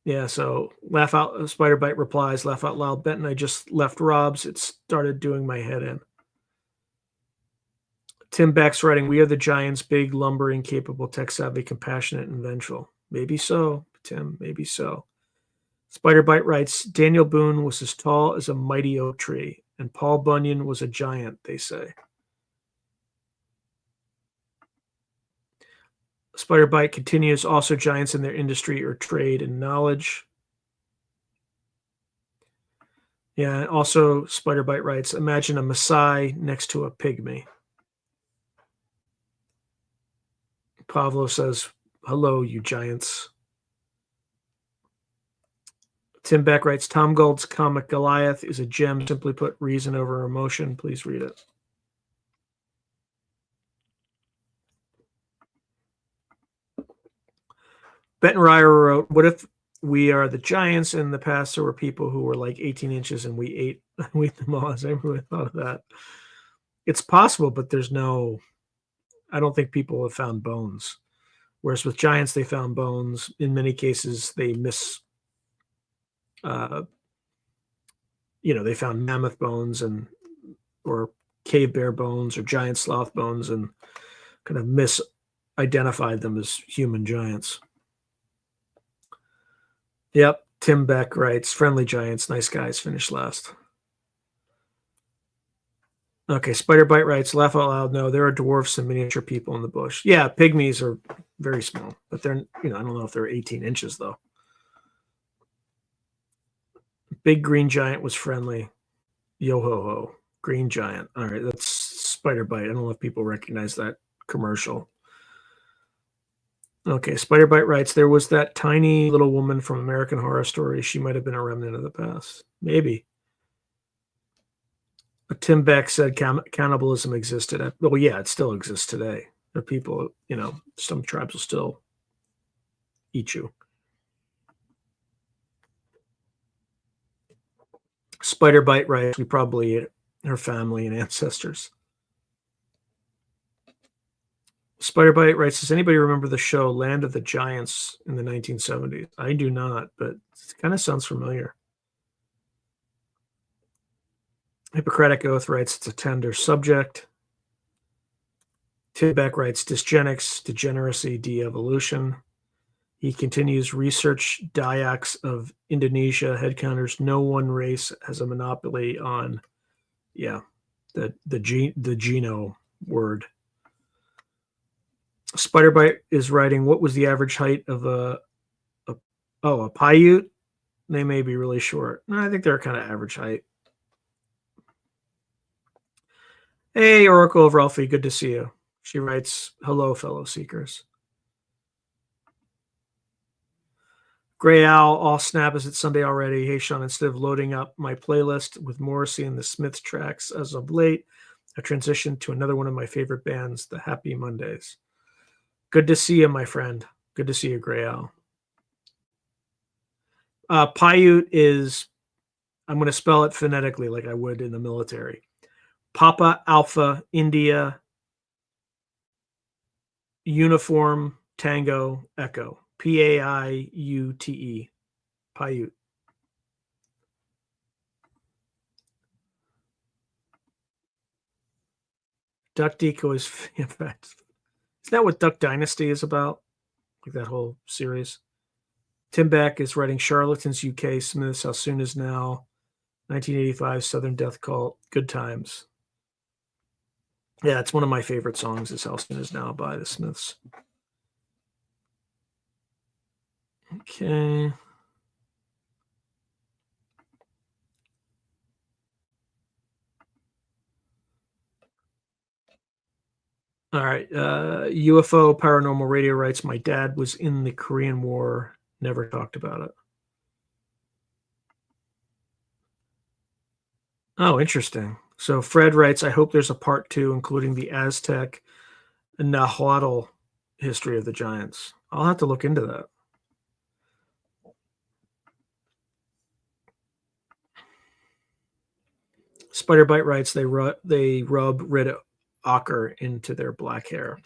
Yeah, so laugh out. Spider Bite replies, laugh out loud. Benton, I just left Rob's. It started doing my head in. Tim Beck's writing, we are the giants, big, lumbering, capable, tech savvy, compassionate, and vengeful. Maybe so, Tim, maybe so. Spider Bite writes, Daniel Boone was as tall as a mighty oak tree, and Paul Bunyan was a giant, they say. Spider Bite continues, also giants in their industry or trade and knowledge. Yeah, also Spider Bite writes, imagine a Maasai next to a pygmy. Pavlo says, hello, you giants. Tim Beck writes, Tom Gould's comic Goliath is a gem. Simply put, reason over emotion. Please read it. Benton Ryer wrote, what if we are the giants and in the past there were people who were like 18 inches and we ate them all? Has everyone thought of that? It's possible, but I don't think people have found bones. Whereas with giants, they found bones. In many cases, they they found mammoth bones or cave bear bones or giant sloth bones and kind of misidentified them as human giants. Yep. Tim Beck writes, friendly giants, nice guys, finished last. Okay, Spider Bite writes, laugh out loud. No, there are dwarfs and miniature people in the bush. Yeah, pygmies are very small, but they're, I don't know if they're 18 inches though. Big green giant was friendly. Yo ho ho. Green giant. All right, that's Spider Bite. I don't know if people recognize that commercial. Okay, Spider Bite writes, there was that tiny little woman from American Horror Story. She might have been a remnant of the past. Maybe. But Tim Beck said cannibalism existed. Well, yeah, it still exists today. There are people, some tribes will still eat you. Spider Bite writes, we probably ate her family and ancestors. Spider Bite writes, does anybody remember the show Land of the Giants in the 1970s? I do not, but it kind of sounds familiar. Hippocratic Oath writes, it's a tender subject. Tim Beck writes, dysgenics, degeneracy, de-evolution. He continues, research Dayaks of Indonesia, headcounters, no one race has a monopoly on, the Geno word. Spider Bite is writing, what was the average height of a Paiute? They may be really short. I think they're kind of average height. Hey, Oracle of Ralphie, good to see you. She writes, hello, fellow seekers. Gray Owl, all snap, is it Sunday already? Hey, Sean, instead of loading up my playlist with Morrissey and the Smiths tracks as of late, I transitioned to another one of my favorite bands, the Happy Mondays. Good to see you, my friend. Good to see you, Gray Owl. Paiute is, I'm going to spell it phonetically like I would in the military. Papa, Alpha, India, Uniform, Tango, Echo. Paiute. Paiute. Duck Decoy is, in fact, isn't that what Duck Dynasty is about? Like that whole series? Tim Beck is writing Charlatans UK, Smiths, How Soon Is Now, 1985, Southern Death Cult, Good Times. Yeah, it's one of my favorite songs is How Soon Is Now by the Smiths. Okay. All right. UFO Paranormal Radio writes, my dad was in the Korean War, never talked about it. Oh, interesting. So Fred writes, I hope there's a part 2, including the Aztec and Nahuatl history of the giants. I'll have to look into that. Spider Bite writes, they rub red ochre into their black hair,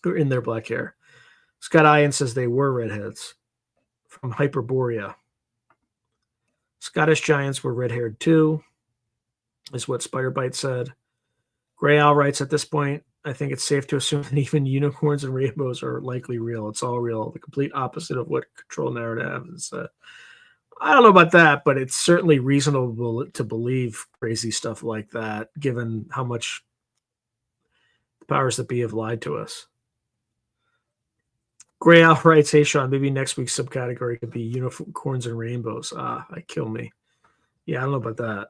or in their black hair. Scott Ian says they were redheads. from Hyperborea. Scottish giants were red-haired too, is what Spiderbite said. Gray Owl writes, at this point, I think it's safe to assume that even unicorns and rainbows are likely real. It's all real. The complete opposite of what control narrative is. I don't know about that, but it's certainly reasonable to believe crazy stuff like that, given how much the powers that be have lied to us. Gray Owl writes, hey, Sean, maybe next week's subcategory could be unicorns and rainbows. Kill me. Yeah, I don't know about that.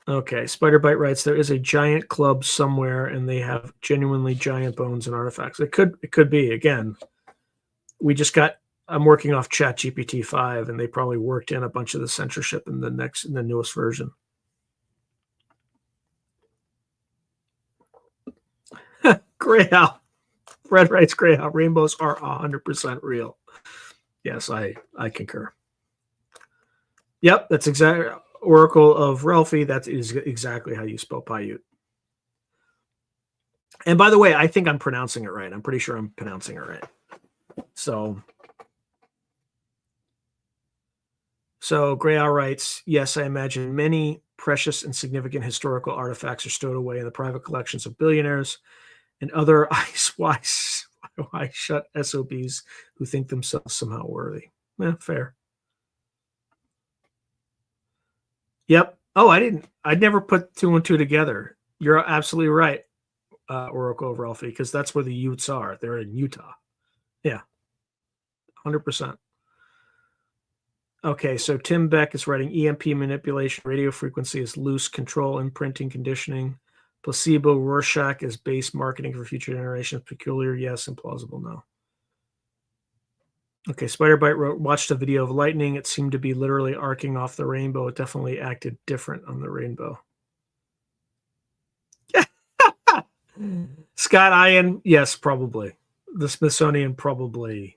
Okay, Spiderbite writes, there is a giant club somewhere, and they have genuinely giant bones and artifacts. It could be. Again, I'm working off ChatGPT 5, and they probably worked in a bunch of the censorship in the newest version. Gray Owl. Fred writes, Gray Owl, rainbows are 100% real. Yes, I concur. Yep, that's exactly Oracle of Ralphie. That is exactly how you spell Paiute. And by the way, I think I'm pronouncing it right. I'm pretty sure I'm pronouncing it right. So Gray Owl writes, yes, I imagine many precious and significant historical artifacts are stowed away in the private collections of billionaires and other eyes shut SOBs who think themselves somehow worthy. Fair. Yep. Oh, I'd never put 2 and 2 together. You're absolutely right, Oracle of Ralphie, because that's where the Utes are. They're in Utah. Yeah. 100%. Okay, so Tim Beck is writing EMP manipulation, radio frequency is loose control, imprinting, conditioning, placebo, Rorschach is base marketing for future generations, peculiar, yes, implausible, no. Okay, Spiderbite wrote, watched a video of lightning. It seemed to be literally arcing off the rainbow. It definitely acted different on the rainbow. Scott Ian, yes, probably. The Smithsonian probably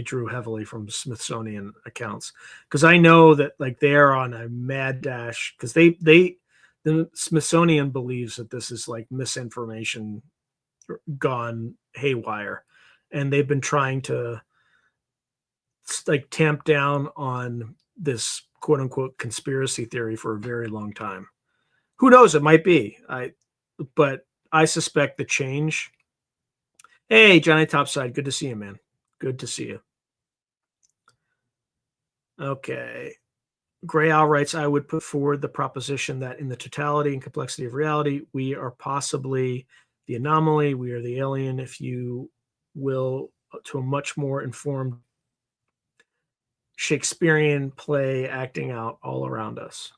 drew heavily from Smithsonian accounts, because I know that they're on a mad dash, because the Smithsonian believes that this is misinformation gone haywire, and they've been trying to tamp down on this quote unquote conspiracy theory for a very long time. Who knows? It might be. But I suspect the change. Hey, Johnny Topside, good to see you, man. Good to see you. Okay. Gray Owl writes, I would put forward the proposition that in the totality and complexity of reality, we are possibly the anomaly. We are the alien, if you will, to a much more informed Shakespearean play acting out all around us.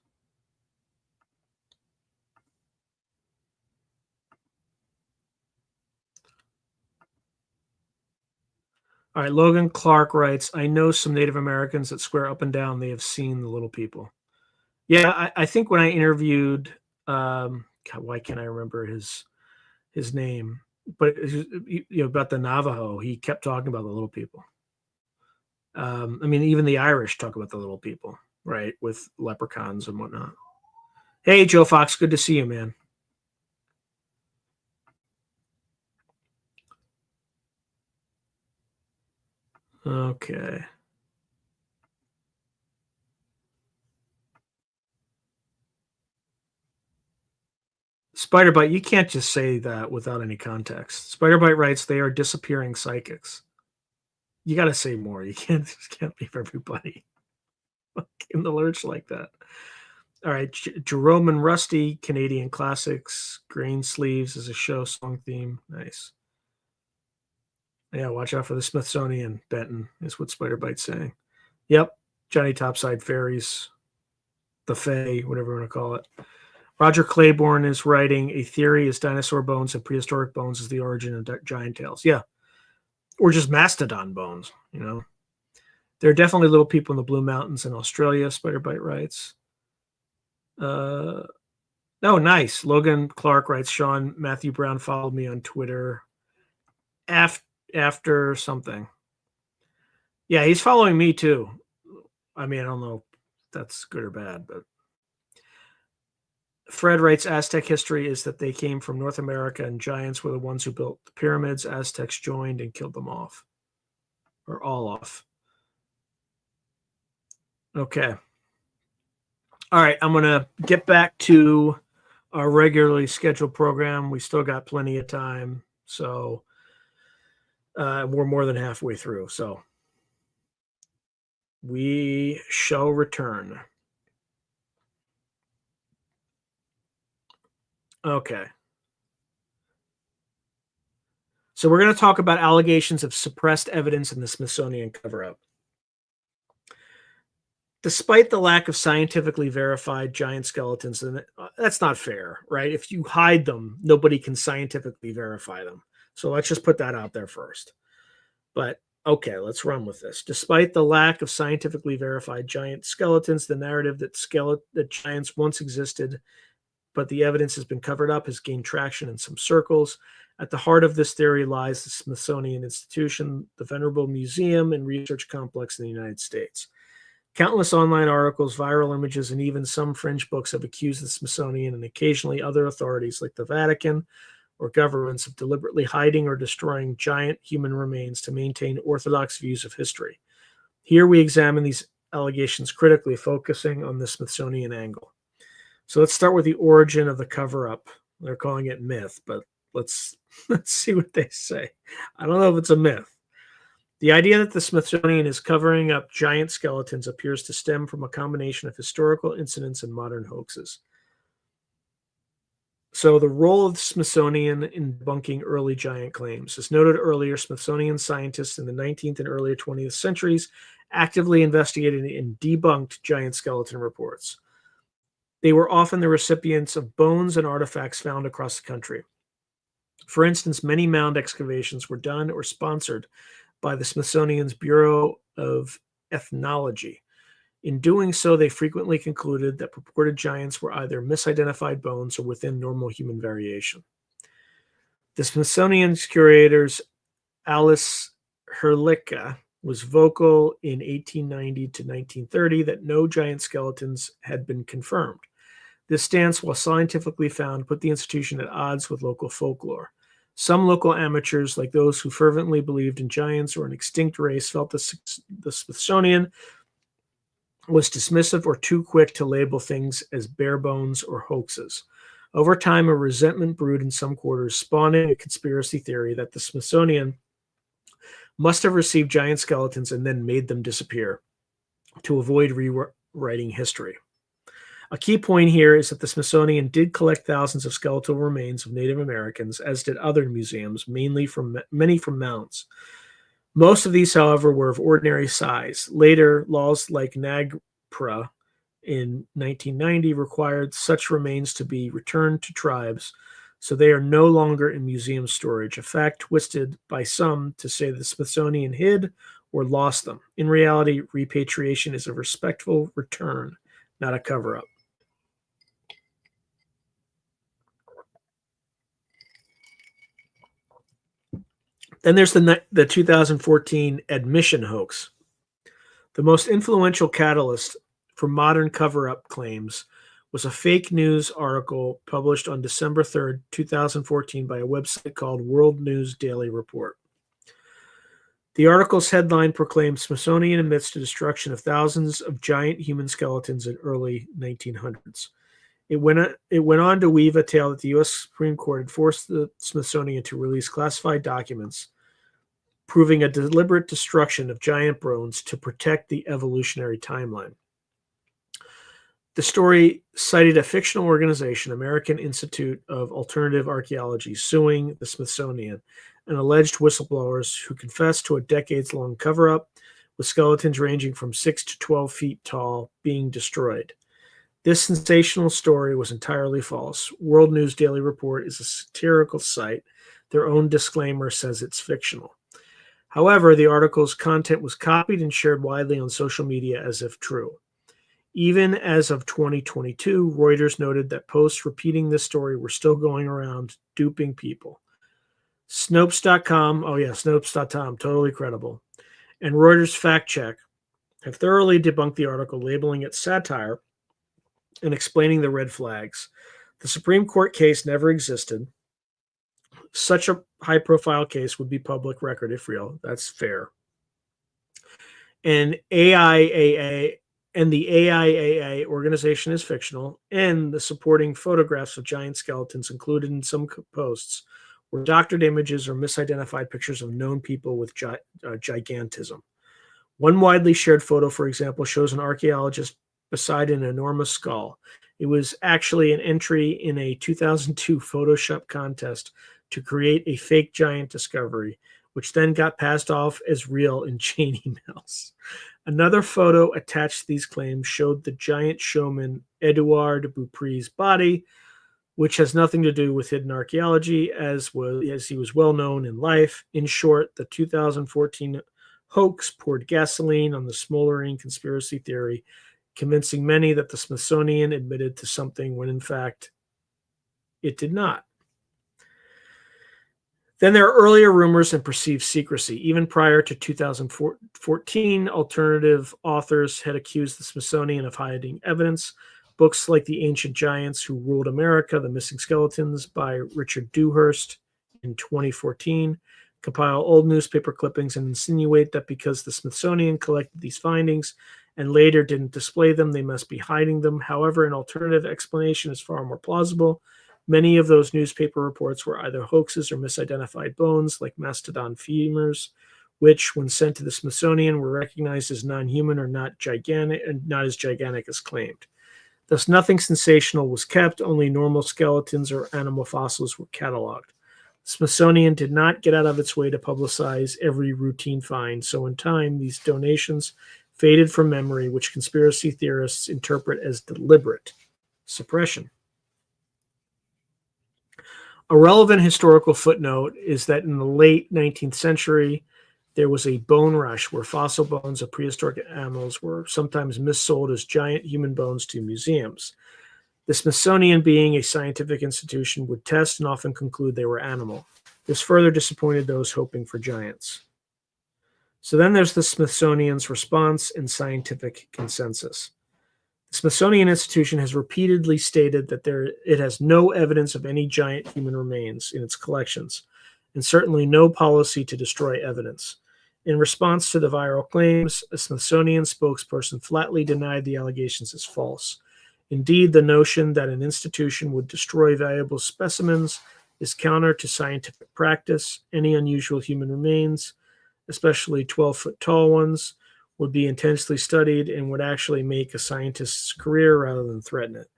All right, Logan Clark writes, I know some Native Americans that swear up and down they have seen the little people. Yeah, I think when I interviewed, God, why can't I remember his name? But about the Navajo, he kept talking about the little people. I mean, even the Irish talk about the little people, right, with leprechauns and whatnot. Hey, Joe Fox, good to see you, man. Okay. Spiderbite, you can't just say that without any context. Spiderbite writes, they are disappearing psychics. You got to say more. You can't leave everybody in the lurch like that. All right, Jerome and Rusty, Canadian classics. Green Sleeves is a show song theme. Nice. Yeah, watch out for the Smithsonian, Benton, is what Spiderbite's saying. Yep, Johnny Topside Fairies, the Fae, whatever you want to call it. Roger Claiborne is writing, a theory is dinosaur bones and prehistoric bones is the origin of giant tails. Yeah, or just mastodon bones, There are definitely little people in the Blue Mountains in Australia, Spiderbite writes. Oh, nice. Logan Clark writes, Sean, Matthew Brown followed me on Twitter after something. Yeah, he's following me too. I mean, I don't know if that's good or bad, but Fred writes, Aztec history is that they came from North America and giants were the ones who built the pyramids. Aztecs joined and killed them off. or all off. Okay. All right, I'm going to get back to our regularly scheduled program. We still got plenty of time, so we're more than halfway through. So we shall return. Okay. So we're going to talk about allegations of suppressed evidence in the Smithsonian cover-up. Despite the lack of scientifically verified giant skeletons, and that's not fair, right? If you hide them, nobody can scientifically verify them. So let's just put that out there first. But okay, let's run with this. Despite the lack of scientifically verified giant skeletons, the narrative that giants once existed, but the evidence has been covered up, has gained traction in some circles. At the heart of this theory lies the Smithsonian Institution, the venerable museum and research complex in the United States. Countless online articles, viral images, and even some fringe books have accused the Smithsonian and occasionally other authorities like the Vatican or governments of deliberately hiding or destroying giant human remains to maintain orthodox views of history. Here we examine these allegations critically, focusing on the Smithsonian angle. So let's start with the origin of the cover-up. They're calling it myth, but let's see what they say. I don't know if it's a myth. The idea that the Smithsonian is covering up giant skeletons appears to stem from a combination of historical incidents and modern hoaxes. So the role of the Smithsonian in debunking early giant claims. As noted earlier, Smithsonian scientists in the 19th and earlier 20th centuries actively investigated and debunked giant skeleton reports. They were often the recipients of bones and artifacts found across the country. For instance, many mound excavations were done or sponsored by the Smithsonian's Bureau of Ethnology. In doing so, they frequently concluded that purported giants were either misidentified bones or within normal human variation. The Smithsonian's curators Alice Herlicka was vocal in 1890 to 1930 that no giant skeletons had been confirmed. This stance, while scientifically found, put the institution at odds with local folklore. Some local amateurs, like those who fervently believed in giants or an extinct race, felt the Smithsonian was dismissive or too quick to label things as bare bones or hoaxes. Over time, a resentment brewed in some quarters, spawning a conspiracy theory that the Smithsonian must have received giant skeletons and then made them disappear to avoid rewriting history. A key point here is that the Smithsonian did collect thousands of skeletal remains of Native Americans, as did other museums, many from mounds. Most of these, however, were of ordinary size. Later, laws like NAGPRA in 1990 required such remains to be returned to tribes, so they are no longer in museum storage, a fact twisted by some to say the Smithsonian hid or lost them. In reality, repatriation is a respectful return, not a cover-up. Then there's the 2014 admission hoax. The most influential catalyst for modern cover-up claims was a fake news article published on December 3rd, 2014 by a website called World News Daily Report. The article's headline proclaimed Smithsonian admits to destruction of thousands of giant human skeletons in early 1900s. It went on to weave a tale that the U.S. Supreme Court had forced the Smithsonian to release classified documents proving a deliberate destruction of giant bones to protect the evolutionary timeline. The story cited a fictional organization, American Institute of Alternative Archaeology, suing the Smithsonian and alleged whistleblowers who confessed to a decades-long cover-up, with skeletons ranging from 6 to 12 feet tall being destroyed. This sensational story was entirely false. World News Daily Report is a satirical site. Their own disclaimer says it's fictional. However, the article's content was copied and shared widely on social media as if true. Even as of 2022, Reuters noted that posts repeating this story were still going around, duping people. Snopes.com, Snopes.com, totally credible, and Reuters Fact Check have thoroughly debunked the article, labeling it satire and explaining the red flags. The Supreme Court case never existed. Such a high-profile case would be public record if real. That's fair. And AIAA and the AIAA organization is fictional, and the supporting photographs of giant skeletons included in some posts were doctored images or misidentified pictures of known people with gigantism. One widely shared photo, for example, shows an archaeologist beside an enormous skull. It was actually an entry in a 2002 Photoshop contest to create a fake giant discovery, which then got passed off as real in chain emails. Another photo attached to these claims showed the giant showman Edouard Beaupré's body, which has nothing to do with hidden archaeology, as he was well known in life. In short, the 2014 hoax poured gasoline on the smoldering conspiracy theory, convincing many that the Smithsonian admitted to something when in fact it did not. Then there are earlier rumors and perceived secrecy. Even prior to 2014, alternative authors had accused the Smithsonian of hiding evidence. Books like The Ancient Giants Who Ruled America, The Missing Skeletons by Richard Dewhurst in 2014 compile old newspaper clippings and insinuate that because the Smithsonian collected these findings and later didn't display them, they must be hiding them. However, an alternative explanation is far more plausible. Many of those newspaper reports were either hoaxes or misidentified bones, like mastodon femurs, which, when sent to the Smithsonian, were recognized as non-human or not gigantic, and not as gigantic as claimed. Thus, nothing sensational was kept; only normal skeletons or animal fossils were cataloged. The Smithsonian did not get out of its way to publicize every routine find, so in time, these donations faded from memory, which conspiracy theorists interpret as deliberate suppression. A relevant historical footnote is that in the late 19th century, there was a bone rush where fossil bones of prehistoric animals were sometimes missold as giant human bones to museums. The Smithsonian, being a scientific institution, would test and often conclude they were animal. This further disappointed those hoping for giants. So then there's the Smithsonian's response and scientific consensus. The Smithsonian Institution has repeatedly stated that it has no evidence of any giant human remains in its collections, and certainly no policy to destroy evidence. In response to the viral claims, a Smithsonian spokesperson flatly denied the allegations as false. Indeed, the notion that an institution would destroy valuable specimens is counter to scientific practice. Any unusual human remains, especially 12-foot tall ones, would be intensely studied and would actually make a scientist's career rather than threaten it.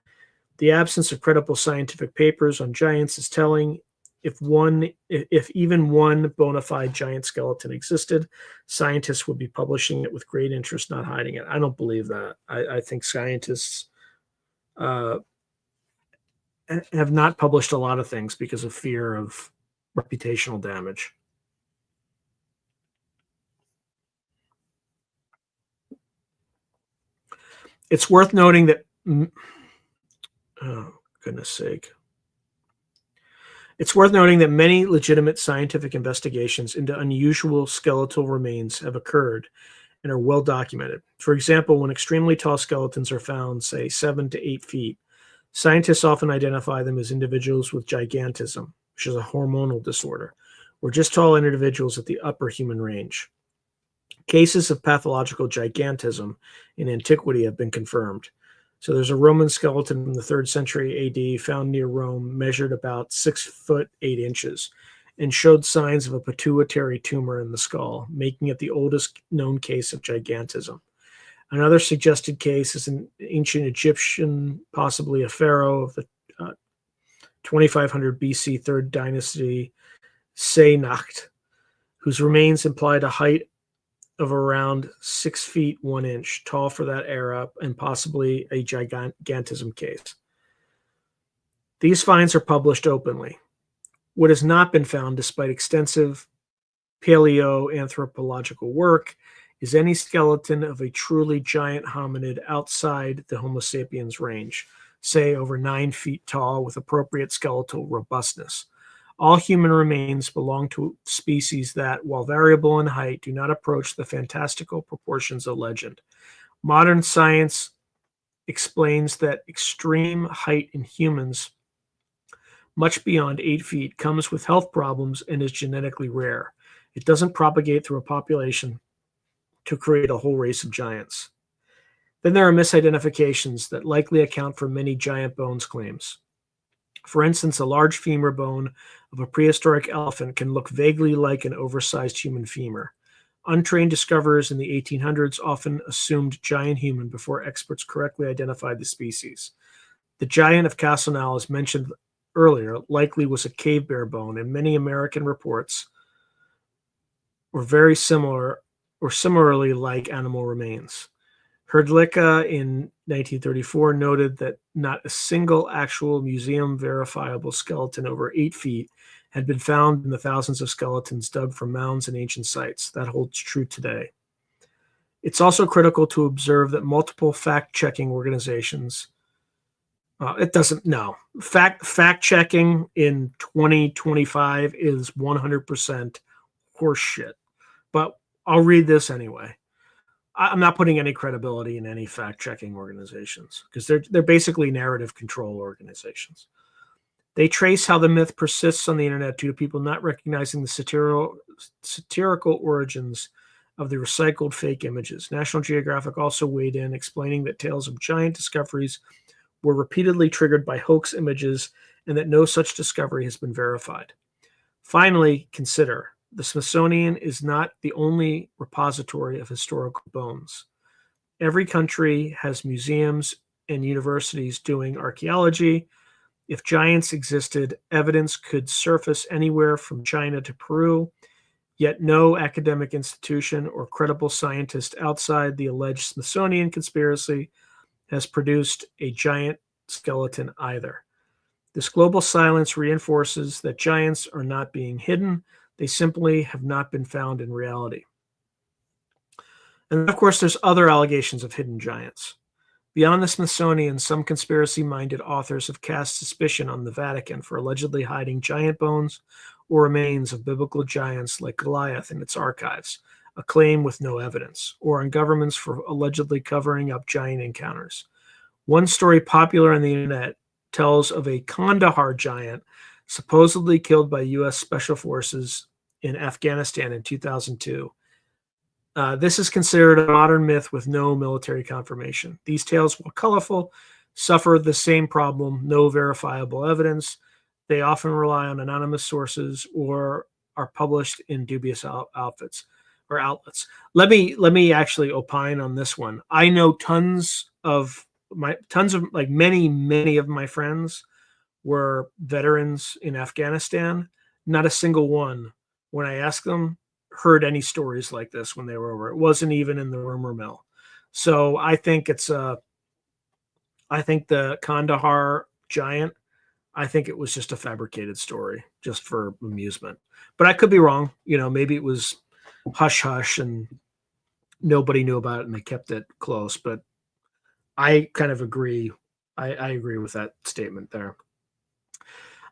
The absence of credible scientific papers on giants is telling. If even one bona fide giant skeleton existed, scientists would be publishing it with great interest, not hiding it. I don't believe that. I think scientists have not published a lot of things because of fear of reputational damage. It's worth noting that, oh, goodness sake. It's worth noting that many legitimate scientific investigations into unusual skeletal remains have occurred and are well documented. For example, when extremely tall skeletons are found, say 7 to 8 feet, scientists often identify them as individuals with gigantism, which is a hormonal disorder, or just tall individuals at the upper human range. Cases of pathological gigantism in antiquity have been confirmed. So there's a Roman skeleton from the 3rd century AD found near Rome, measured about 6 foot 8 inches, and showed signs of a pituitary tumor in the skull, making it the oldest known case of gigantism. Another suggested case is an ancient Egyptian, possibly a pharaoh of the 2500 BC 3rd dynasty, Senacht, whose remains implied a height of around 6 feet 1 inch, tall for that era, and possibly a gigantism case. These finds are published openly. What has not been found, despite extensive paleoanthropological work, is any skeleton of a truly giant hominid outside the Homo sapiens range, say over 9 feet tall with appropriate skeletal robustness. All human remains belong to species that, while variable in height, do not approach the fantastical proportions of legend. Modern science explains that extreme height in humans, much beyond 8 feet, comes with health problems and is genetically rare. It doesn't propagate through a population to create a whole race of giants. Then there are misidentifications that likely account for many giant bones claims. For instance, a large femur bone of a prehistoric elephant can look vaguely like an oversized human femur. Untrained discoverers in the 1800s often assumed giant human before experts correctly identified the species. The giant of Castelnau, as mentioned earlier, likely was a cave bear bone, and many American reports were very similar or similarly like animal remains. Hrdlicka in 1934 noted that not a single actual museum verifiable skeleton over 8 feet had been found in the thousands of skeletons dug from mounds and ancient sites. That holds true today. It's also critical to observe that multiple fact-checking organizations fact-checking in 2025 is 100% horseshit. But I'll read this anyway. I'm not putting any credibility in any fact-checking organizations because they're basically narrative control organizations. They trace how the myth persists on the internet due to people not recognizing the satirical origins of the recycled fake images. National Geographic also weighed in, explaining that tales of giant discoveries were repeatedly triggered by hoax images and that no such discovery has been verified. Finally, consider the Smithsonian is not the only repository of historical bones. Every country has museums and universities doing archaeology. If giants existed, evidence could surface anywhere from China to Peru, yet no academic institution or credible scientist outside the alleged Smithsonian conspiracy has produced a giant skeleton either. This global silence reinforces that giants are not being hidden. They simply have not been found in reality. And of course, there's other allegations of hidden giants. Beyond the Smithsonian, some conspiracy-minded authors have cast suspicion on the Vatican for allegedly hiding giant bones or remains of biblical giants like Goliath in its archives, a claim with no evidence, or on governments for allegedly covering up giant encounters. One story popular on the internet tells of a Kandahar giant supposedly killed by U.S. Special Forces in Afghanistan in 2002. This is considered a modern myth with no military confirmation. These tales, while colorful, suffer the same problem: no verifiable evidence. They often rely on anonymous sources or are published in dubious outlets. Let me actually opine on this one. I know many of my friends were veterans in Afghanistan. Not a single one, when I asked them, heard any stories like this when they were over. It wasn't even in the rumor mill. So I think the Kandahar giant, I think it was just a fabricated story just for amusement. But I could be wrong. Maybe it was hush hush and nobody knew about it and they kept it close. But I kind of agree. I agree with that statement there.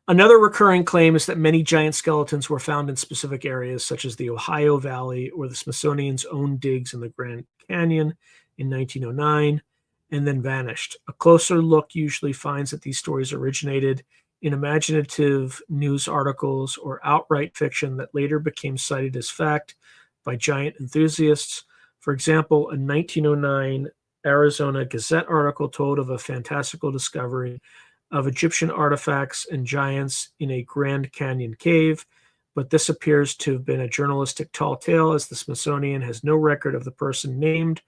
Another recurring claim is that many giant skeletons were found in specific areas, such as the Ohio Valley or the Smithsonian's own digs in the Grand Canyon in 1909, and then vanished. A closer look usually finds that these stories originated in imaginative news articles or outright fiction that later became cited as fact by giant enthusiasts. For example, a 1909 Arizona Gazette article told of a fantastical discovery of Egyptian artifacts and giants in a Grand Canyon cave, but this appears to have been a journalistic tall tale, as the Smithsonian has no record of the person named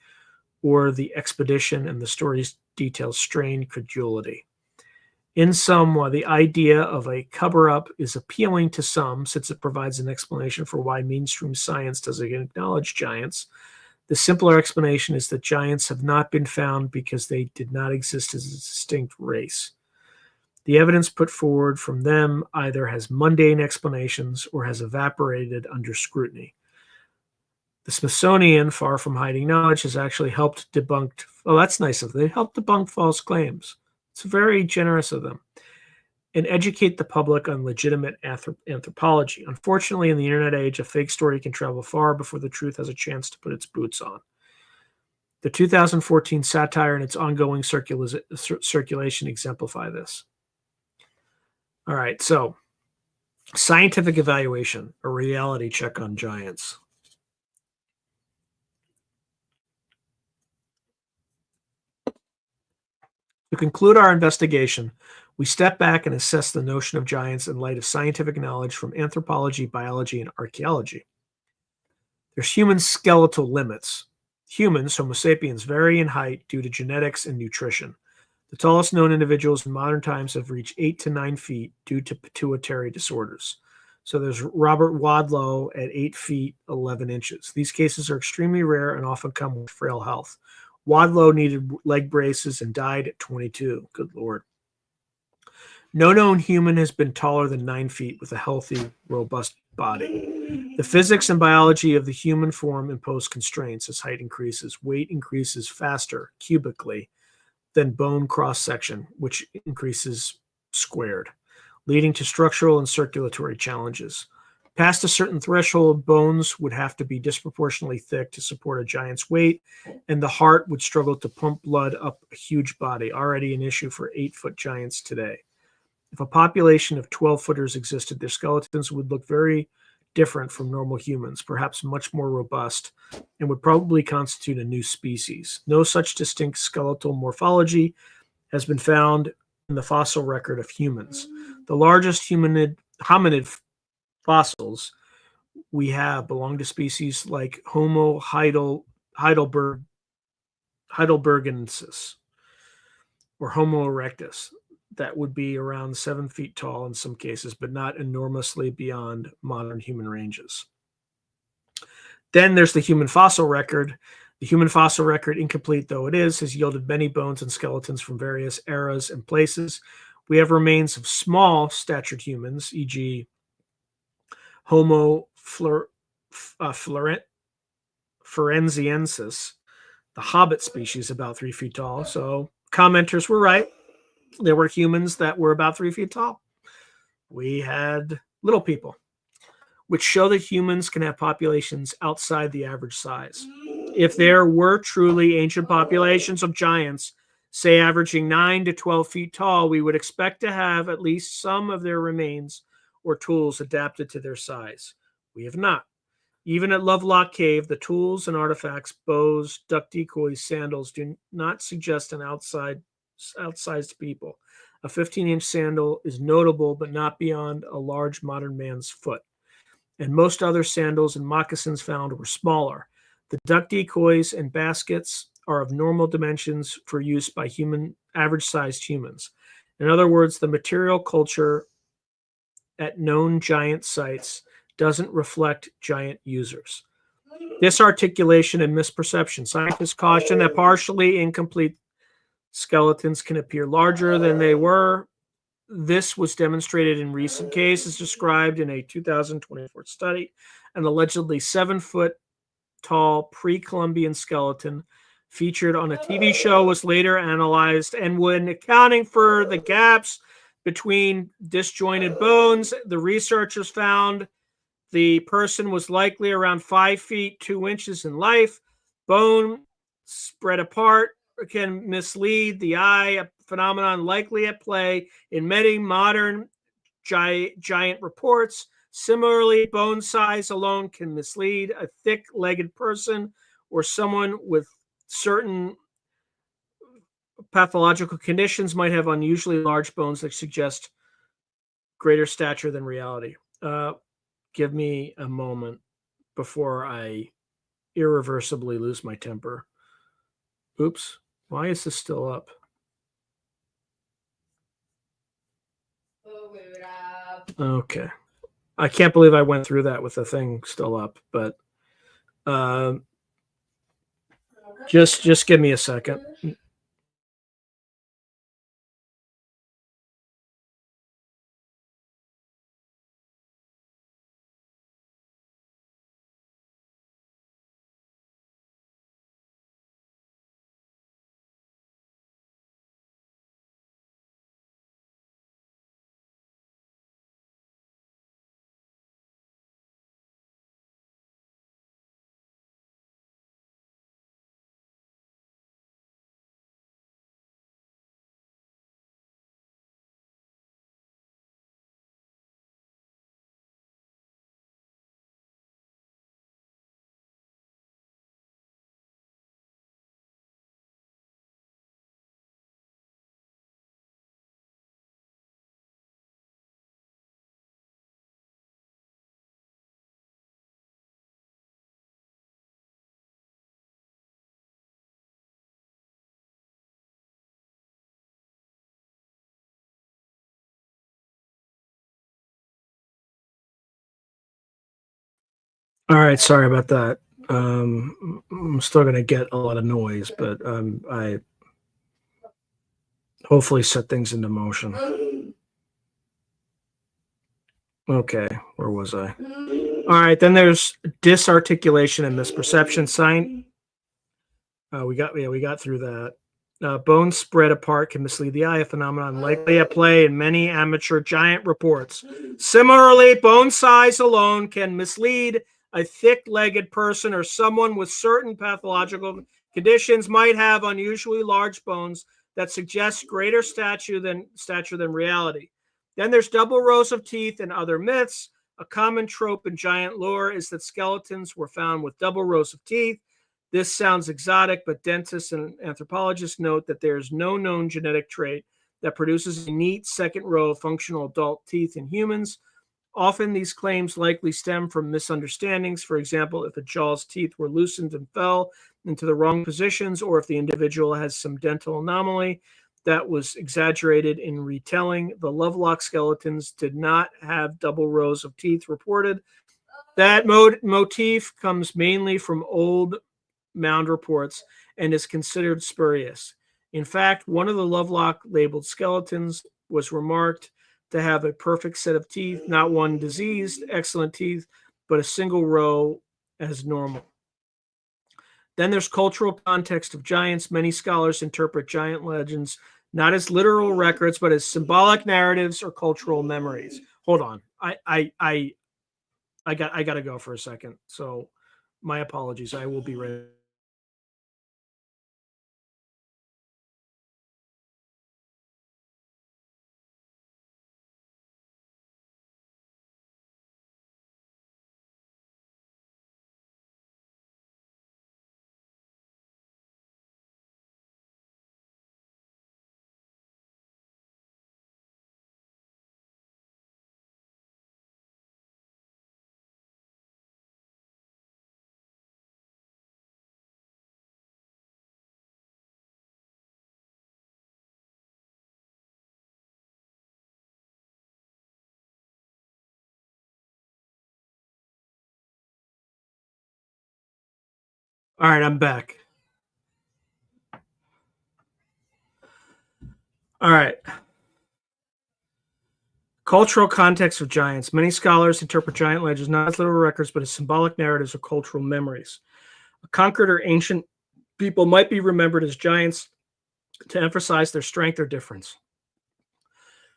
or the expedition, and the story's details strain credulity. In sum, while the idea of a cover-up is appealing to some, since it provides an explanation for why mainstream science doesn't acknowledge giants, the simpler explanation is that giants have not been found because they did not exist as a distinct race. The evidence put forward from them either has mundane explanations or has evaporated under scrutiny. The Smithsonian, far from hiding knowledge, has actually helped debunk. Oh, that's nice of them. They helped debunk false claims. It's very generous of them. And educate the public on legitimate anthropology. Unfortunately, in the internet age, a fake story can travel far before the truth has a chance to put its boots on. The 2014 satire and its ongoing circulation exemplify this. All right, so scientific evaluation, a reality check on giants. To conclude our investigation, we step back and assess the notion of giants in light of scientific knowledge from anthropology, biology, and archaeology. There's human skeletal limits. Humans, Homo sapiens, vary in height due to genetics and nutrition. The tallest known individuals in modern times have reached 8 to 9 feet due to pituitary disorders. So there's Robert Wadlow at 8 feet 11 inches. These cases are extremely rare and often come with frail health. Wadlow needed leg braces and died at 22. Good Lord. No known human has been taller than 9 feet with a healthy, robust body. The physics and biology of the human form impose constraints as height increases. Weight increases faster, cubically, than bone cross-section, which increases squared, leading to structural and circulatory challenges. Past a certain threshold, bones would have to be disproportionately thick to support a giant's weight, and the heart would struggle to pump blood up a huge body, already an issue for 8-foot giants today. If a population of 12-footers existed, their skeletons would look very different from normal humans, perhaps much more robust, and would probably constitute a new species. No such distinct skeletal morphology has been found in the fossil record of humans. The largest hominid fossils we have belong to species like Homo heidelbergensis or Homo erectus that would be around 7 feet tall in some cases, but not enormously beyond modern human ranges. Then there's the human fossil record. The human fossil record, incomplete though it is, has yielded many bones and skeletons from various eras and places. We have remains of small statured humans, e.g. Homo florenziensis, the hobbit species, about 3 feet tall. So commenters were right. There were humans that were about 3 feet tall. We had little people, which show that humans can have populations outside the average size. If there were truly ancient populations of giants, say averaging 9 to 12 feet tall, we would expect to have at least some of their remains or tools adapted to their size. We have not. Even at Lovelock Cave, the tools and artifacts, bows, duck decoys, sandals, do not suggest an outsized people. A 15-inch sandal is notable, but not beyond a large modern man's foot. And most other sandals and moccasins found were smaller. The duck decoys and baskets are of normal dimensions for use by average-sized humans. In other words, the material culture at known giant sites doesn't reflect giant users. This articulation and misperception. Scientists caution that partially incomplete skeletons can appear larger than they were. This was demonstrated in recent cases described in a 2024 study. An allegedly 7-foot tall pre-Columbian skeleton featured on a TV show was later analyzed, and when accounting for the gaps between disjointed bones, the researchers found the person was likely around 5 feet 2 inches in life. Bone spread apart can mislead the eye, a phenomenon likely at play in many modern giant reports. Similarly, bone size alone can mislead a thick-legged person or someone with certain pathological conditions might have unusually large bones that suggest greater stature than reality. Give me a moment before I irreversibly lose my temper. Oops. Why is this still up? Okay. I can't believe I went through that with the thing still up, but just give me a second. All right, sorry about that. I'm still going to get a lot of noise, but I hopefully set things into motion. Okay, where was I? All right, then there's disarticulation and misperception. We got through that. Bones spread apart can mislead the eye, a phenomenon likely at play in many amateur giant reports. Similarly, bone size alone can mislead a thick-legged person or someone with certain pathological conditions might have unusually large bones that suggest greater stature than reality. Then there's double rows of teeth and other myths. A common trope in giant lore is that skeletons were found with double rows of teeth. This sounds exotic, but dentists and anthropologists note that there is no known genetic trait that produces a neat second row of functional adult teeth in humans. Often these claims likely stem from misunderstandings. For example, if a jaw's teeth were loosened and fell into the wrong positions, or if the individual has some dental anomaly that was exaggerated in retelling. The Lovelock skeletons did not have double rows of teeth reported. That motif comes mainly from old mound reports and is considered spurious. In fact, one of the Lovelock labeled skeletons was remarked to have a perfect set of teeth, not one diseased, excellent teeth, but a single row as normal. Then there's cultural context of giants. Many scholars interpret giant legends not as literal records, but as symbolic narratives or cultural memories. Hold on, I got to go for a second. So, my apologies. I will be right. All right, I'm back. All right. Cultural context of giants. Many scholars interpret giant legends not as literal records, but as symbolic narratives or cultural memories. A conquered or ancient people might be remembered as giants to emphasize their strength or difference.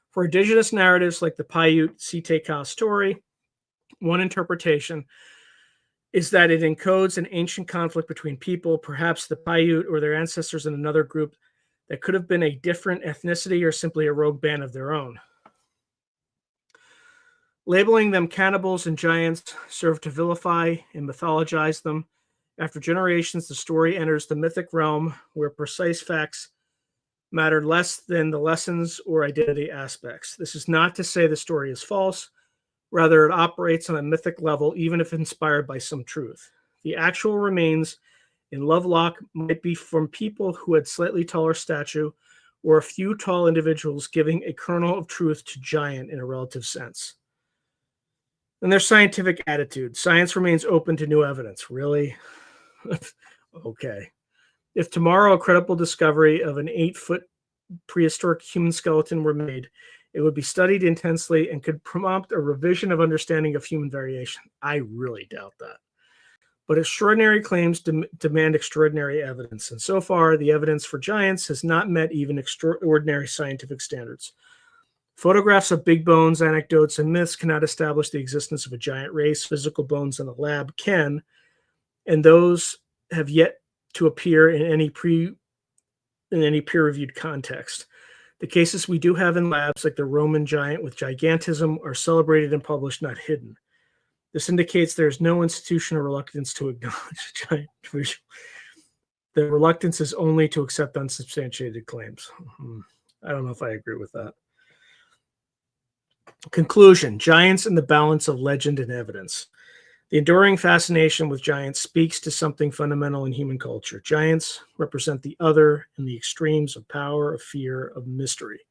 For indigenous narratives like the Paiute Siteka story, one interpretation is that it encodes an ancient conflict between people, perhaps the Paiute or their ancestors in another group that could have been a different ethnicity or simply a rogue band of their own. Labeling them cannibals and giants served to vilify and mythologize them. After generations, the story enters the mythic realm where precise facts matter less than the lessons or identity aspects. This is not to say the story is false. Rather, it operates on a mythic level, even if inspired by some truth. The actual remains in Lovelock might be from people who had slightly taller stature or a few tall individuals giving a kernel of truth to giant in a relative sense. And their scientific attitude. Science remains open to new evidence. Really? Okay. If tomorrow a credible discovery of an 8-foot prehistoric human skeleton were made, it would be studied intensely and could prompt a revision of understanding of human variation. I really doubt that. But extraordinary claims demand extraordinary evidence. And so far, the evidence for giants has not met even extraordinary scientific standards. Photographs of big bones, anecdotes, and myths cannot establish the existence of a giant race. Physical bones in a lab can, and those have yet to appear in any peer-reviewed context. The cases we do have in labs, like the Roman giant with gigantism, are celebrated and published, not hidden. This indicates there is no institutional reluctance to acknowledge a giant individual. The reluctance is only to accept unsubstantiated claims. I don't know if I agree with that. Conclusion: giants and the balance of legend and evidence. The enduring fascination with giants speaks to something fundamental in human culture. Giants represent the other and the extremes of power, of fear, of mystery.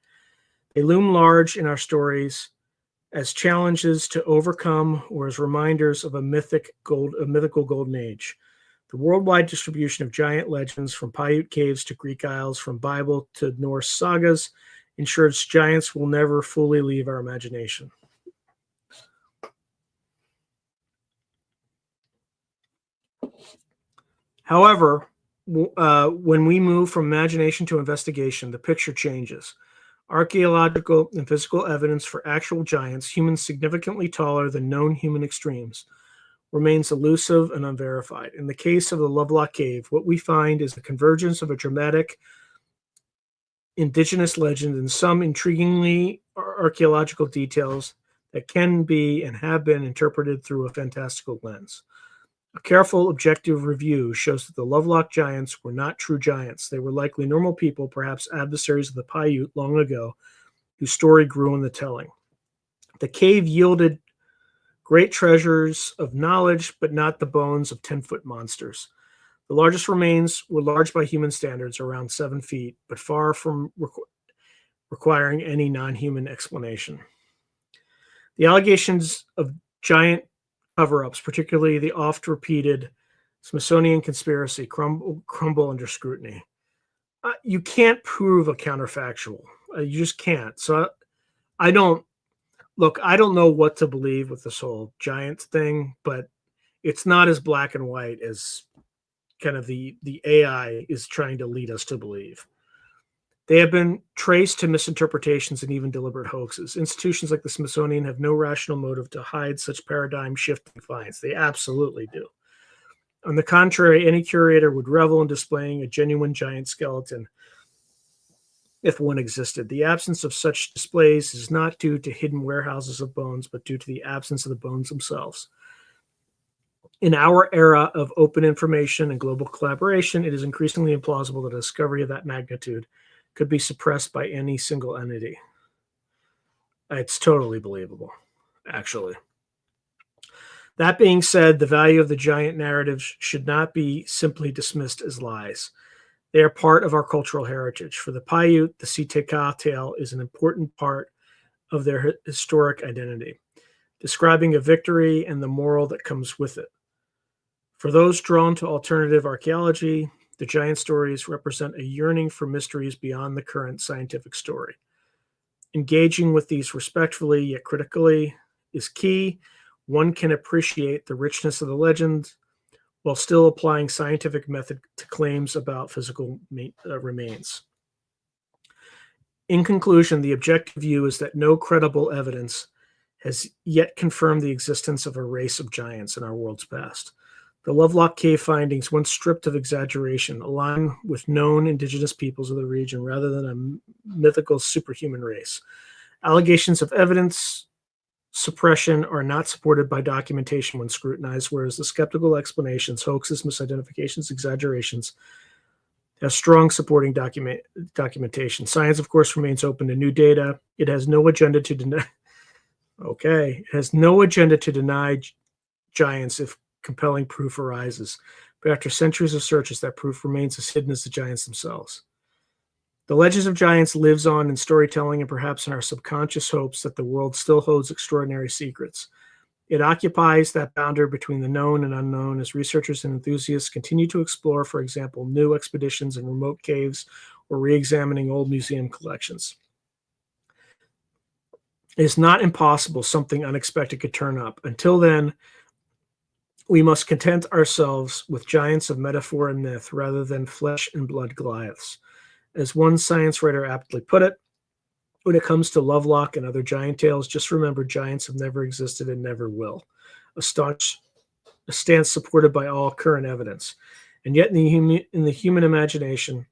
They loom large in our stories, as challenges to overcome or as reminders of a mythical golden age. The worldwide distribution of giant legends, from Paiute caves to Greek Isles, from Bible to Norse sagas, ensures giants will never fully leave our imagination. However, when we move from imagination to investigation, the picture changes. Archaeological and physical evidence for actual giants, humans significantly taller than known human extremes, remains elusive and unverified. In the case of the Lovelock Cave, what we find is the convergence of a dramatic indigenous legend and some intriguingly archaeological details that can be and have been interpreted through a fantastical lens. A careful, objective review shows that the Lovelock giants were not true giants. They were likely normal people, perhaps adversaries of the Paiute long ago, whose story grew in the telling. The cave yielded great treasures of knowledge, but not the bones of 10-foot monsters. The largest remains were large by human standards, around 7 feet, but far from requiring any non-human explanation. The allegations of giant cover-ups, particularly the oft-repeated Smithsonian conspiracy, crumble under scrutiny. You can't prove a counterfactual. You just can't. So I don't know what to believe with this whole giant thing, but it's not as black and white as kind of the AI is trying to lead us to believe. They have been traced to misinterpretations and even deliberate hoaxes. Institutions like the Smithsonian have no rational motive to hide such paradigm-shifting finds. They absolutely do. On the contrary, any curator would revel in displaying a genuine giant skeleton if one existed. The absence of such displays is not due to hidden warehouses of bones, but due to the absence of the bones themselves. In our era of open information and global collaboration, it is increasingly implausible that a discovery of that magnitude could be suppressed by any single entity. It's totally believable, actually. That being said, the value of the giant narratives should not be simply dismissed as lies. They are part of our cultural heritage. For the Paiute, the Siteka tale is an important part of their historic identity, describing a victory and the moral that comes with it. For those drawn to alternative archaeology, the giant stories represent a yearning for mysteries beyond the current scientific story. Engaging with these respectfully yet critically is key. One can appreciate the richness of the legend while still applying scientific method to claims about physical remains. In conclusion, the objective view is that no credible evidence has yet confirmed the existence of a race of giants in our world's past. The Lovelock Cave findings, once stripped of exaggeration, align with known indigenous peoples of the region rather than a mythical superhuman race. Allegations of evidence suppression are not supported by documentation when scrutinized, whereas the skeptical explanations, hoaxes, misidentifications, exaggerations have strong supporting documentation. Science, of course, remains open to new data. It has no agenda to deny. It has no agenda to deny giants if compelling proof arises. But after centuries of searches, that proof remains as hidden as the giants themselves. The legends of giants lives on in storytelling and perhaps in our subconscious hopes that the world still holds extraordinary secrets. It occupies that boundary between the known and unknown as researchers and enthusiasts continue to explore, for example, new expeditions in remote caves or re-examining old museum collections. It is not impossible something unexpected could turn up. Until then, we must content ourselves with giants of metaphor and myth rather than flesh and blood Goliaths. As one science writer aptly put it, when it comes to Lovelock and other giant tales, just remember giants have never existed and never will. A stance supported by all current evidence. And yet in the human imagination,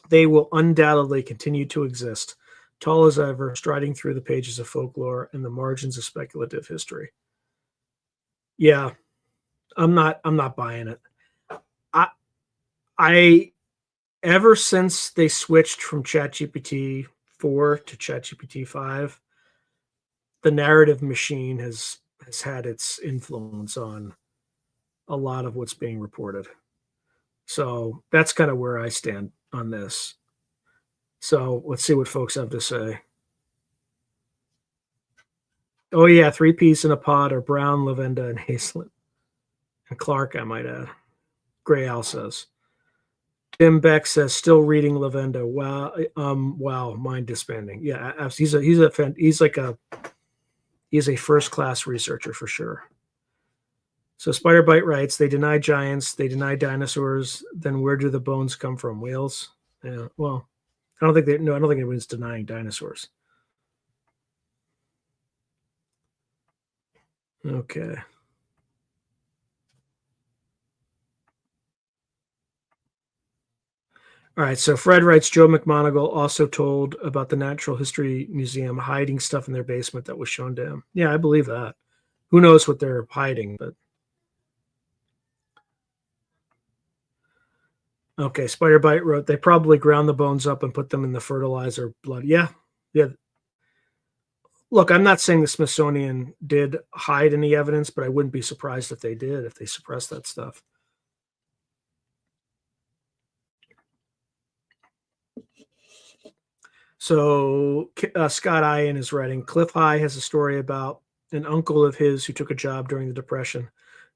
they will undoubtedly continue to exist, tall as ever, striding through the pages of folklore and the margins of speculative history. Yeah, I'm not buying it. I ever since they switched from ChatGPT 4 to ChatGPT 5, the narrative machine has had its influence on a lot of what's being reported. So that's kind of where I stand on this. So let's see what folks have to say. Oh yeah, three-piece in a pod are brown, lavender, and hazelnut. And Clark, I might add. Gray Owl says. Tim Beck says, still reading Lavenda. Wow, mind disbanding. Yeah, he's a first class researcher for sure. So Spider-Bite writes, they deny giants, they deny dinosaurs. Then where do the bones come from? Whales? Yeah. Well, I don't think anyone's denying dinosaurs. Okay. All right. So Fred writes, Joe McMoneagle also told about the Natural History Museum hiding stuff in their basement that was shown to him. Yeah, I believe that. Who knows what they're hiding, but okay. Spider-Bite wrote, they probably ground the bones up and put them in the fertilizer blood. Yeah. Yeah. Look, I'm not saying the Smithsonian did hide any evidence, but I wouldn't be surprised if they did, if they suppressed that stuff. So Scott Ian is writing, Cliff High has a story about an uncle of his who took a job during the Depression,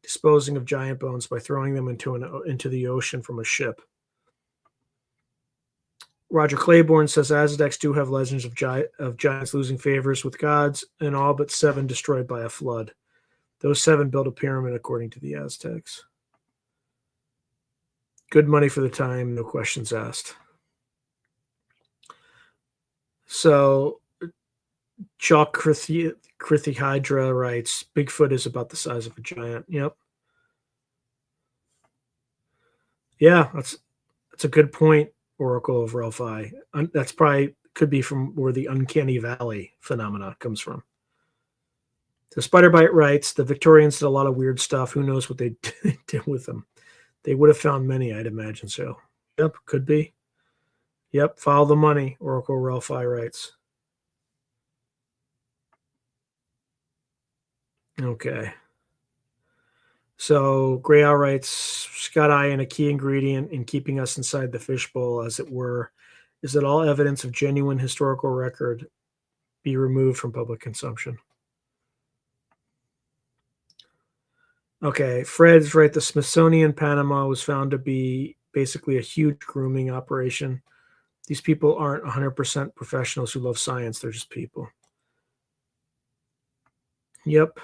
disposing of giant bones by throwing them into the ocean from a ship. Roger Claiborne says Aztecs do have legends of giants losing favors with gods, and all but 7 destroyed by a flood. Those 7 built a pyramid according to the Aztecs. Good money for the time, no questions asked. So Chalk Hydra writes, Bigfoot is about the size of a giant. Yep. Yeah, that's a good point, Oracle of Relphi. That's probably could be from where the uncanny valley phenomena comes from. So Spider-Bite writes, the Victorians did a lot of weird stuff. Who knows what they did with them? They would have found many, I'd imagine so. Yep, could be. Yep, follow the money, Oracle Relphi writes. Okay. So Gray Owl writes, Scott Ian, a key ingredient in keeping us inside the fishbowl, as it were, is that all evidence of genuine historical record be removed from public consumption. Okay, Fred's right. The Smithsonian Panama was found to be basically a huge grooming operation. These people aren't 100% professionals who love science. They're just people. Yep.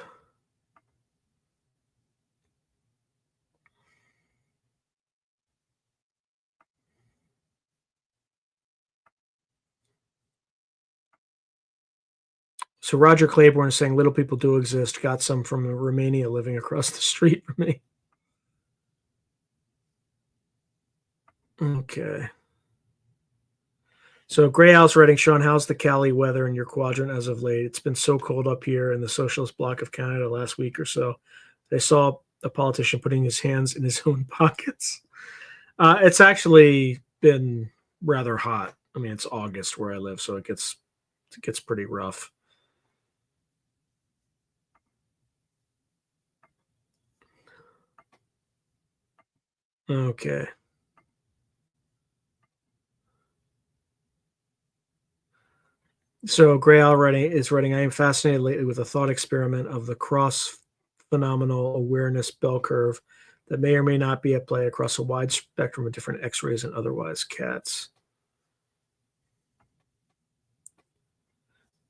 So Roger Claiborne is saying little people do exist. Got some from Romania living across the street from me. Okay. So Gray Owl's writing, Sean, how's the Cali weather in your quadrant as of late? It's been so cold up here in the socialist bloc of Canada last week or so. I saw a politician putting his hands in his own pockets. It's actually been rather hot. I mean, it's August where I live, so it gets pretty rough. Okay. So Gray Owl is writing, I am fascinated lately with a thought experiment of the cross phenomenal awareness bell curve that may or may not be at play across a wide spectrum of different X-rays and otherwise cats.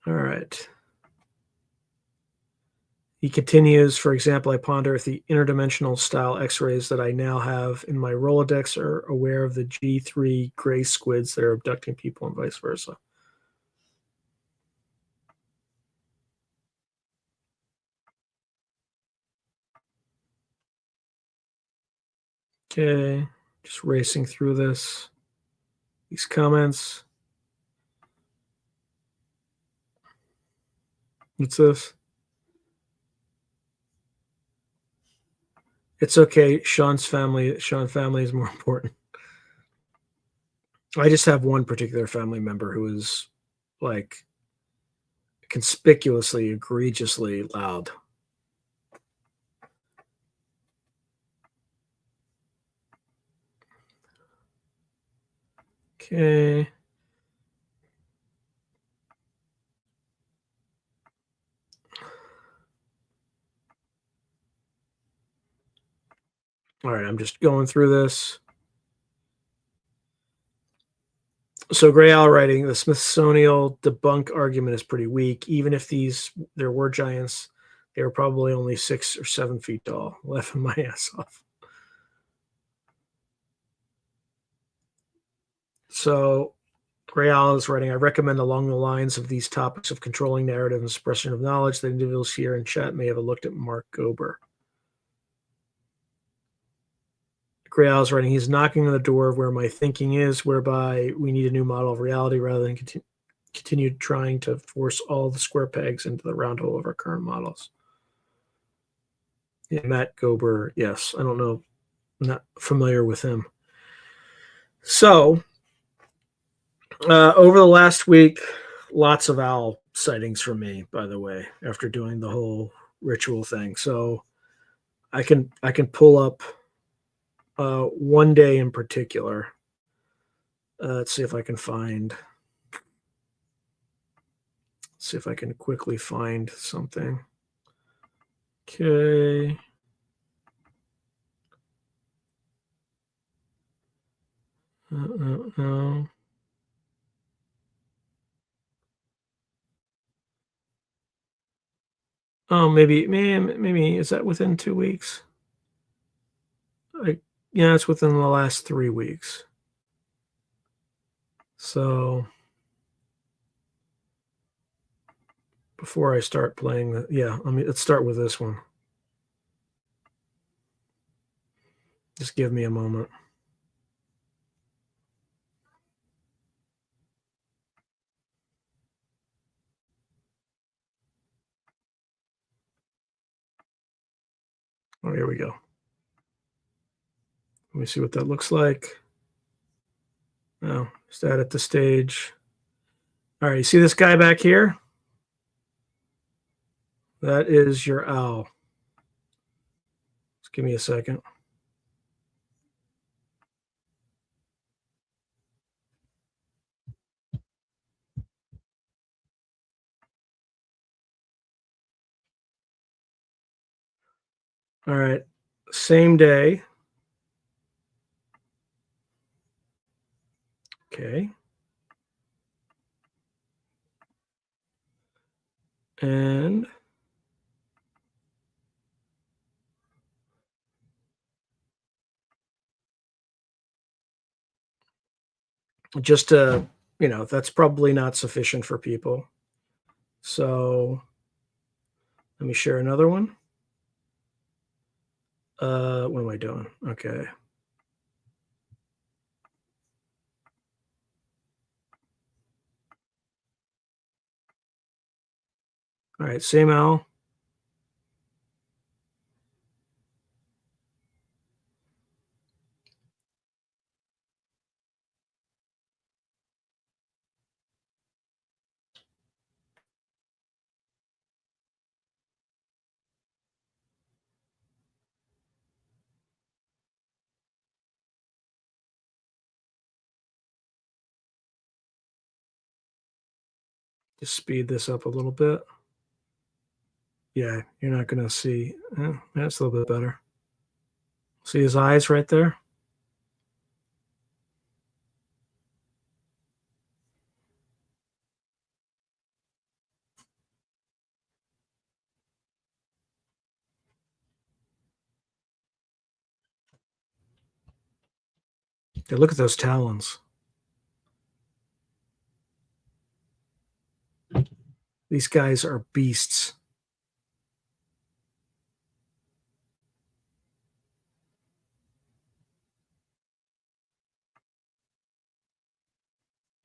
All right. He continues, for example, I ponder if the interdimensional style X-rays that I now have in my Rolodex are aware of the G3 gray squids that are abducting people and vice versa. Okay, just racing through these comments. What's this? It's okay. Sean family is more important. I just have one particular family member who is like conspicuously, egregiously loud. Okay. All right, I'm just going through this. So Gray Owl writing, the Smithsonian debunk argument is pretty weak. Even if there were giants, they were probably only 6 or 7 feet tall. Laughing my ass off. So Gray Owl is writing, I recommend along the lines of these topics of controlling narrative and suppression of knowledge that individuals here in chat may have looked at Mark Gober. Gray Owl is writing, he's knocking on the door of where my thinking is, whereby we need a new model of reality rather than continue trying to force all the square pegs into the round hole of our current models. Yeah, Matt Gober, yes. I don't know. I'm not familiar with him. So, over the last week, lots of owl sightings for me, by the way, after doing the whole ritual thing. So I can pull up one day in particular. Let's see if I can quickly find something. Okay. No. Oh, maybe is that within 2 weeks? Yeah, it's within the last 3 weeks. So before I start playing let's start with this one. Just give me a moment. Oh, here we go. Let me see what that looks like. Oh, just edit the stage. All right, you see this guy back here? That is your owl. Just give me a second. All right, same day. Okay. And just to, that's probably not sufficient for people. So let me share another one. What am I doing? Okay. All right, same owl. Just speed this up a little bit. Yeah, you're not going to see. That's a little bit better. See his eyes right there? Yeah, look at those talons. These guys are beasts.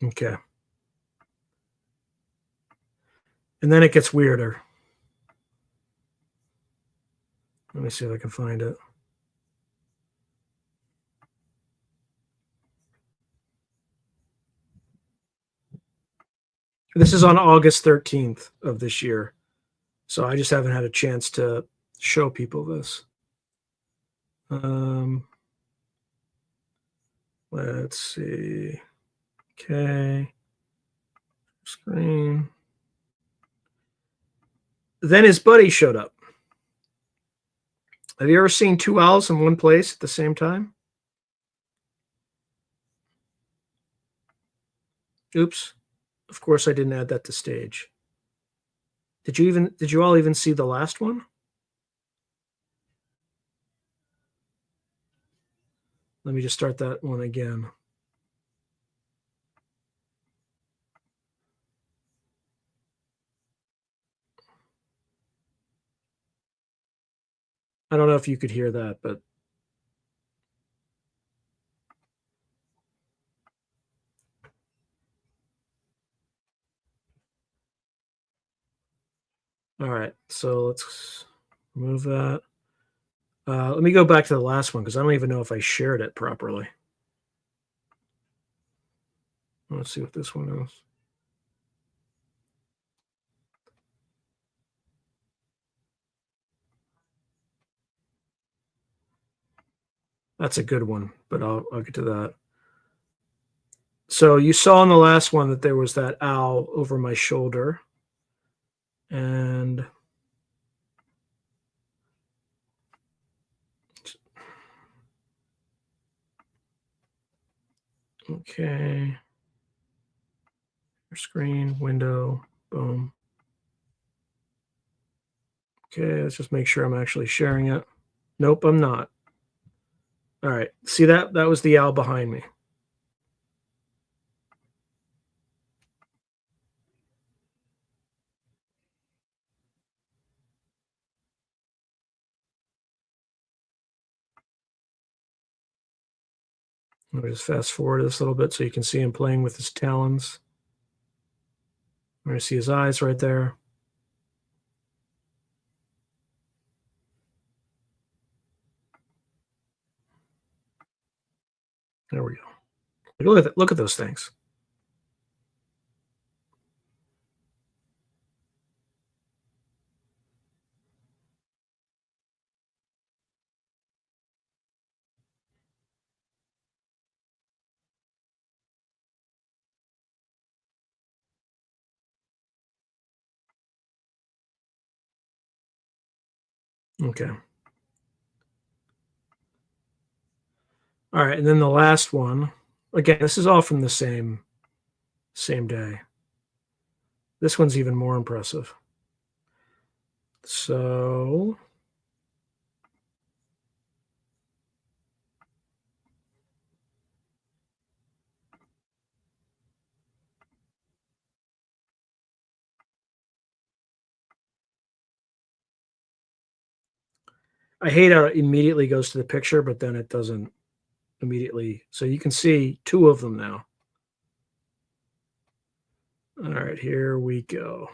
Okay. And then it gets weirder. Let me see if I can find it. This is on August 13th of this year. So I just haven't had a chance to show people this. Let's see. Okay. Screen. Then his buddy showed up. Have you ever seen two owls in one place at the same time? Oops. Of course, I didn't add that to stage. Did you all even see the last one? Let me just start that one again. I don't know if you could hear that, but all right. So let's remove that. Let me go back to the last one because I don't even know if I shared it properly. Let's see what this one is. That's a good one, but I'll get to that. So you saw in the last one that there was that owl over my shoulder, and okay, your screen, window, boom. Okay, let's just make sure I'm actually sharing it. Nope, I'm not. All right, see that? That was the owl behind me. Let me just fast forward this a little bit so you can see him playing with his talons. I'm going to see his eyes right there. There we go. Look at that. Look at those things. Okay. All right, and then the last one. Again, this is all from the same day. This one's even more impressive. So I hate how it immediately goes to the picture, but then it doesn't immediately. So you can see two of them now. All right, here we go.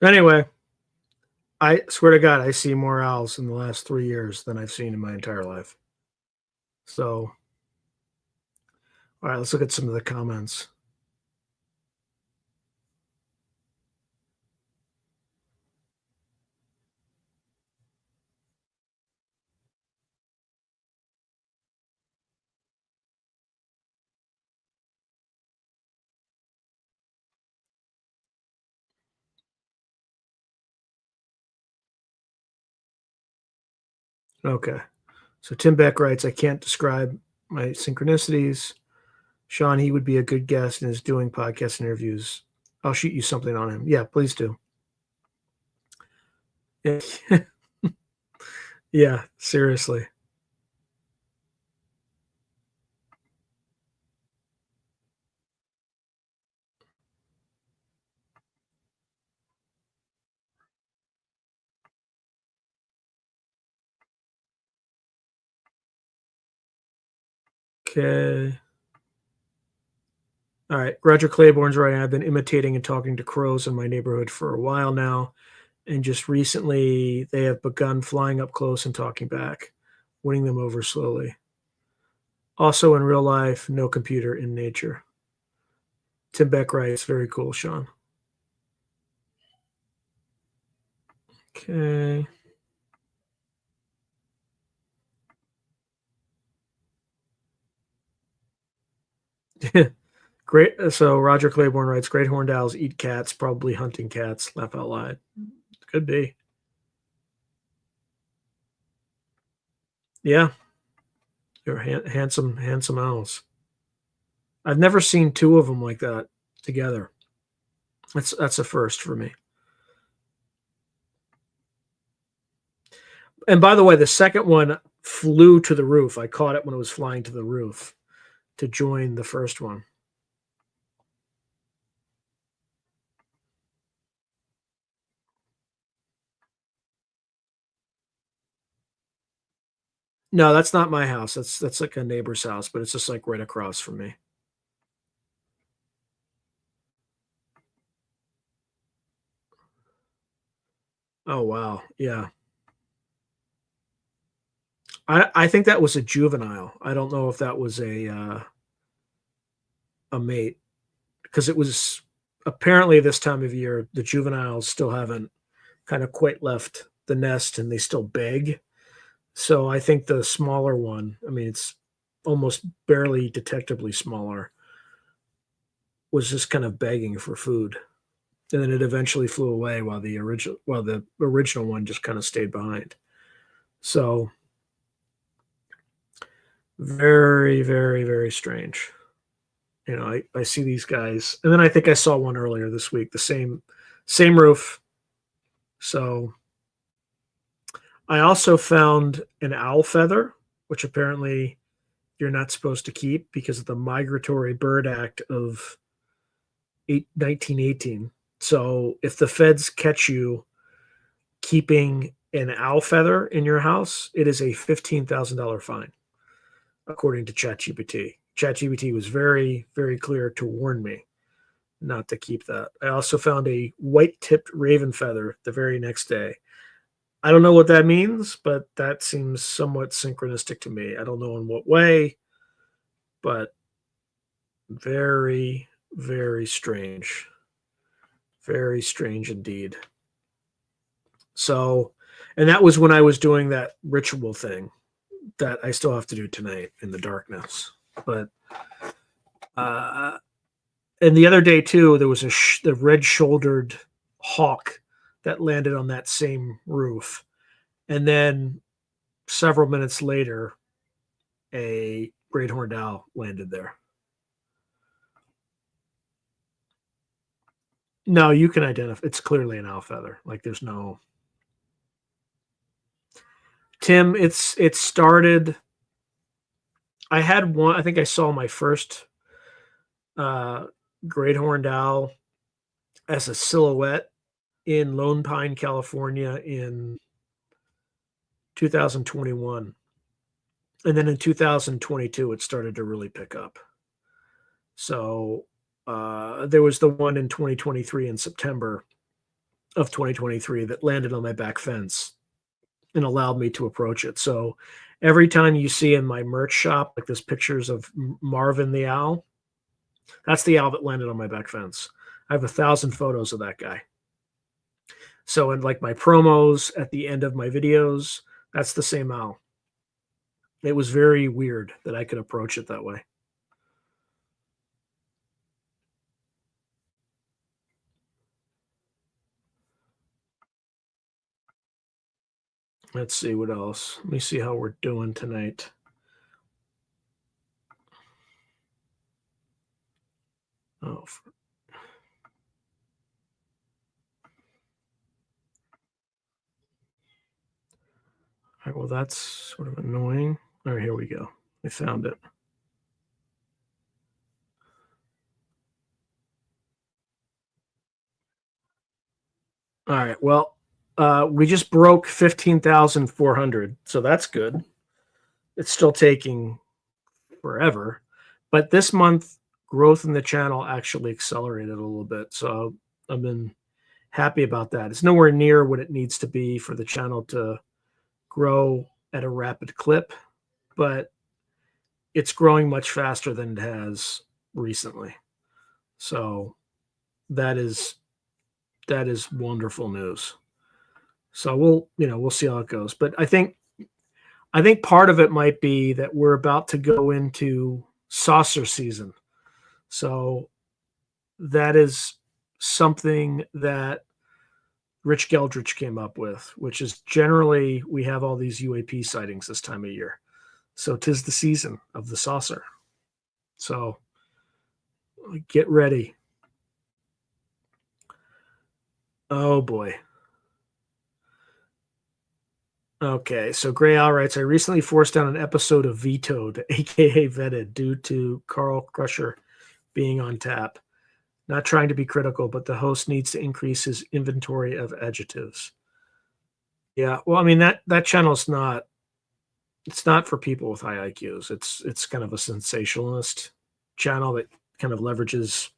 Anyway, I swear to God, I see more owls in the last 3 years than I've seen in my entire life. So, all right, let's look at some of the comments. Okay. So Tim Beck writes, I can't describe my synchronicities. Sean, he would be a good guest and is doing podcast interviews. I'll shoot you something on him. Yeah, please do. Yeah, yeah, seriously. Okay. All right. Roger Claiborne's writing, I've been imitating and talking to crows in my neighborhood for a while now. And just recently, they have begun flying up close and talking back, winning them over slowly. Also, in real life, no computer in nature. Tim Beck writes, very cool, Sean. Okay. Great. So Roger Claiborne writes, great horned owls eat cats, probably hunting cats. Laugh out loud. Could be. Yeah. They're handsome, handsome owls. I've never seen two of them like that together. That's a first for me. And by the way, the second one flew to the roof. I caught it when it was flying to the roof to join the first one. No, that's not my house. That's like a neighbor's house, but it's just like right across from me. Oh wow, yeah. I think that was a juvenile. I don't know if that was a mate because it was apparently this time of year the juveniles still haven't kind of quite left the nest and they still beg. So I think the smaller one, I mean, it's almost barely detectably smaller, was just kind of begging for food. And then it eventually flew away while the original one just kind of stayed behind. So very, very, very strange. I see these guys, and then I think I saw one earlier this week, the same roof. So I also found an owl feather, which apparently you're not supposed to keep because of the Migratory Bird Act of 1918. So if the feds catch you keeping an owl feather in your house, it is a $15,000 fine, according to ChatGPT. ChatGPT was very, very clear to warn me not to keep that. I also found a white tipped raven feather the very next day. I don't know what that means, but that seems somewhat synchronistic to me. I don't know in what way, but very, very strange. Very strange indeed. So, and that was when I was doing that ritual thing that I still have to do tonight in the darkness. But, uh, and the other day too, there was the red-shouldered hawk that landed on that same roof, and then several minutes later, a great horned owl landed there. No, you can identify. It's clearly an owl feather. Like there's no Tim. It started. I had one. I think I saw my first uh, great horned owl as a silhouette in Lone Pine, California, in 2021, and then in 2022 it started to really pick up. So there was the one in 2023 in September of 2023 that landed on my back fence and allowed me to approach it. So every time you see in my merch shop, like there's pictures of Marvin the owl, that's the owl that landed on my back fence. I have 1,000 photos of that guy. So in like my promos at the end of my videos, that's the same owl. It was very weird that I could approach it that way. Let's see what else. Let me see how we're doing tonight. Oh, all right, well, that's sort of annoying. All right, here we go. I found it. All right, well, we just broke 15,400, so that's good. It's still taking forever, but this month growth in the channel actually accelerated a little bit, so I've been happy about that. It's nowhere near what it needs to be for the channel to grow at a rapid clip, but it's growing much faster than it has recently. So that is wonderful news. So we'll see how it goes. But I think part of it might be that we're about to go into saucer season. So that is something that Rich Geldrich came up with, which is generally we have all these UAP sightings this time of year. So 'tis the season of the saucer. So get ready. Oh boy. Okay, so Gray Owl writes, I recently forced down an episode of Vetoed, aka Vetted, due to Carl Crusher being on tap. Not trying to be critical, but the host needs to increase his inventory of adjectives. Yeah, well, I mean that channel's not it's not for people with high IQs. It's kind of a sensationalist channel that kind of leverages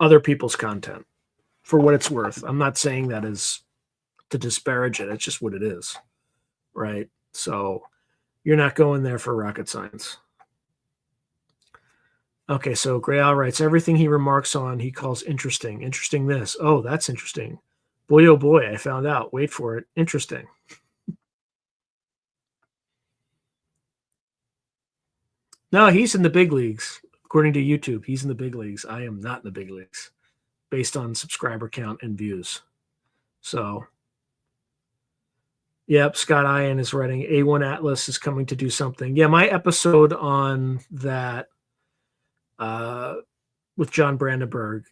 other people's content for what it's worth. I'm not saying that as to disparage it. It's just what it is, right? So you're not going there for rocket science. Okay, so Gray Owl writes, everything he remarks on, he calls interesting. Interesting this. Oh, that's interesting. Boy, oh boy, I found out. Wait for it. Interesting. No, he's in the big leagues. According to YouTube, he's in the big leagues. I am not in the big leagues based on subscriber count and views. So, yep, Scott Ian is writing A1 Atlas is coming to do something. Yeah, my episode on that with John Brandenburg,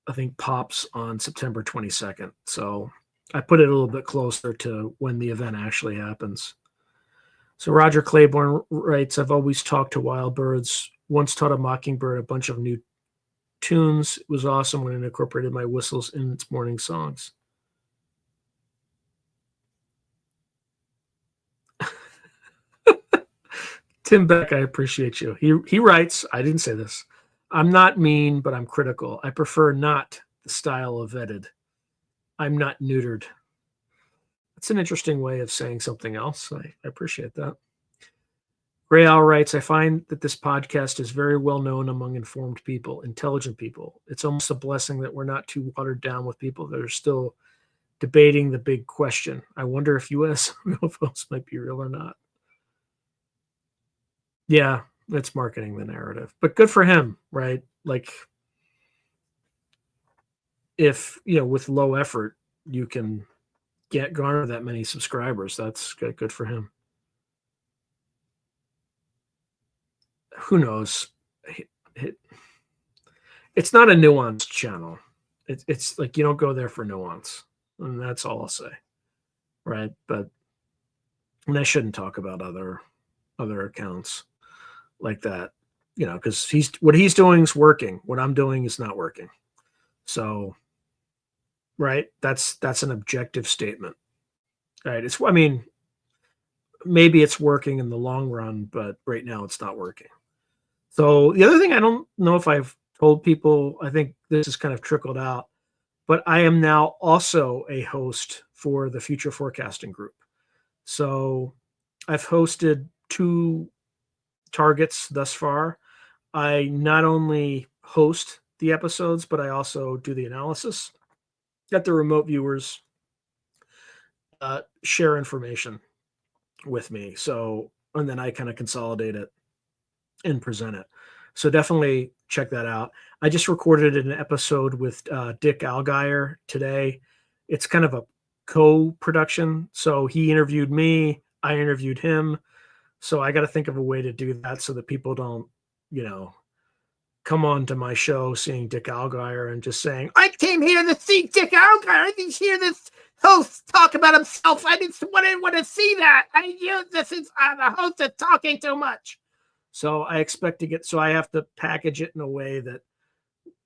I think pops on September 22nd. So I put it a little bit closer to when the event actually happens. So Roger Claiborne writes, I've always talked to wild birds. Once taught a mockingbird a bunch of new tunes. It was awesome when it incorporated my whistles in its morning songs. Tim Beck, I appreciate you. He writes, I didn't say this. I'm not mean, but I'm critical. I prefer not the style of Vetted. I'm not neutered. That's an interesting way of saying something else. I appreciate that. Gray Owl writes, I find that this podcast is very well known among informed people, intelligent people. It's almost a blessing that we're not too watered down with people that are still debating the big question. I wonder if U.S. UFOs might be real or not. Yeah, it's marketing the narrative, but good for him, right? Like, if with low effort you can garner that many subscribers, that's good for him. Who knows? It's not a nuanced channel. It's like you don't go there for nuance, and that's all I'll say, right? But and I shouldn't talk about other accounts like that, because what he's doing is working. What I'm doing is not working. So, right, that's an objective statement, right? I mean, maybe it's working in the long run, but right now it's not working. So the other thing, I don't know if I've told people, I think this has kind of trickled out, but I am now also a host for the Future Forecasting Group. So I've hosted 2 targets thus far. I not only host the episodes, but I also do the analysis. Let the remote viewers share information with me. So, and then I kind of consolidate it and present it. So definitely check that out. I just recorded an episode with Dick Algier today. It's kind of a co-production. So he interviewed me, I interviewed him. So I got to think of a way to do that so that people don't, come on to my show seeing Dick Allgaier and just saying, I came here to see Dick Allgaier. I didn't hear this host talk about himself. I didn't want to see that. This is the host is talking too much. So I expect to get, so I have to package it in a way that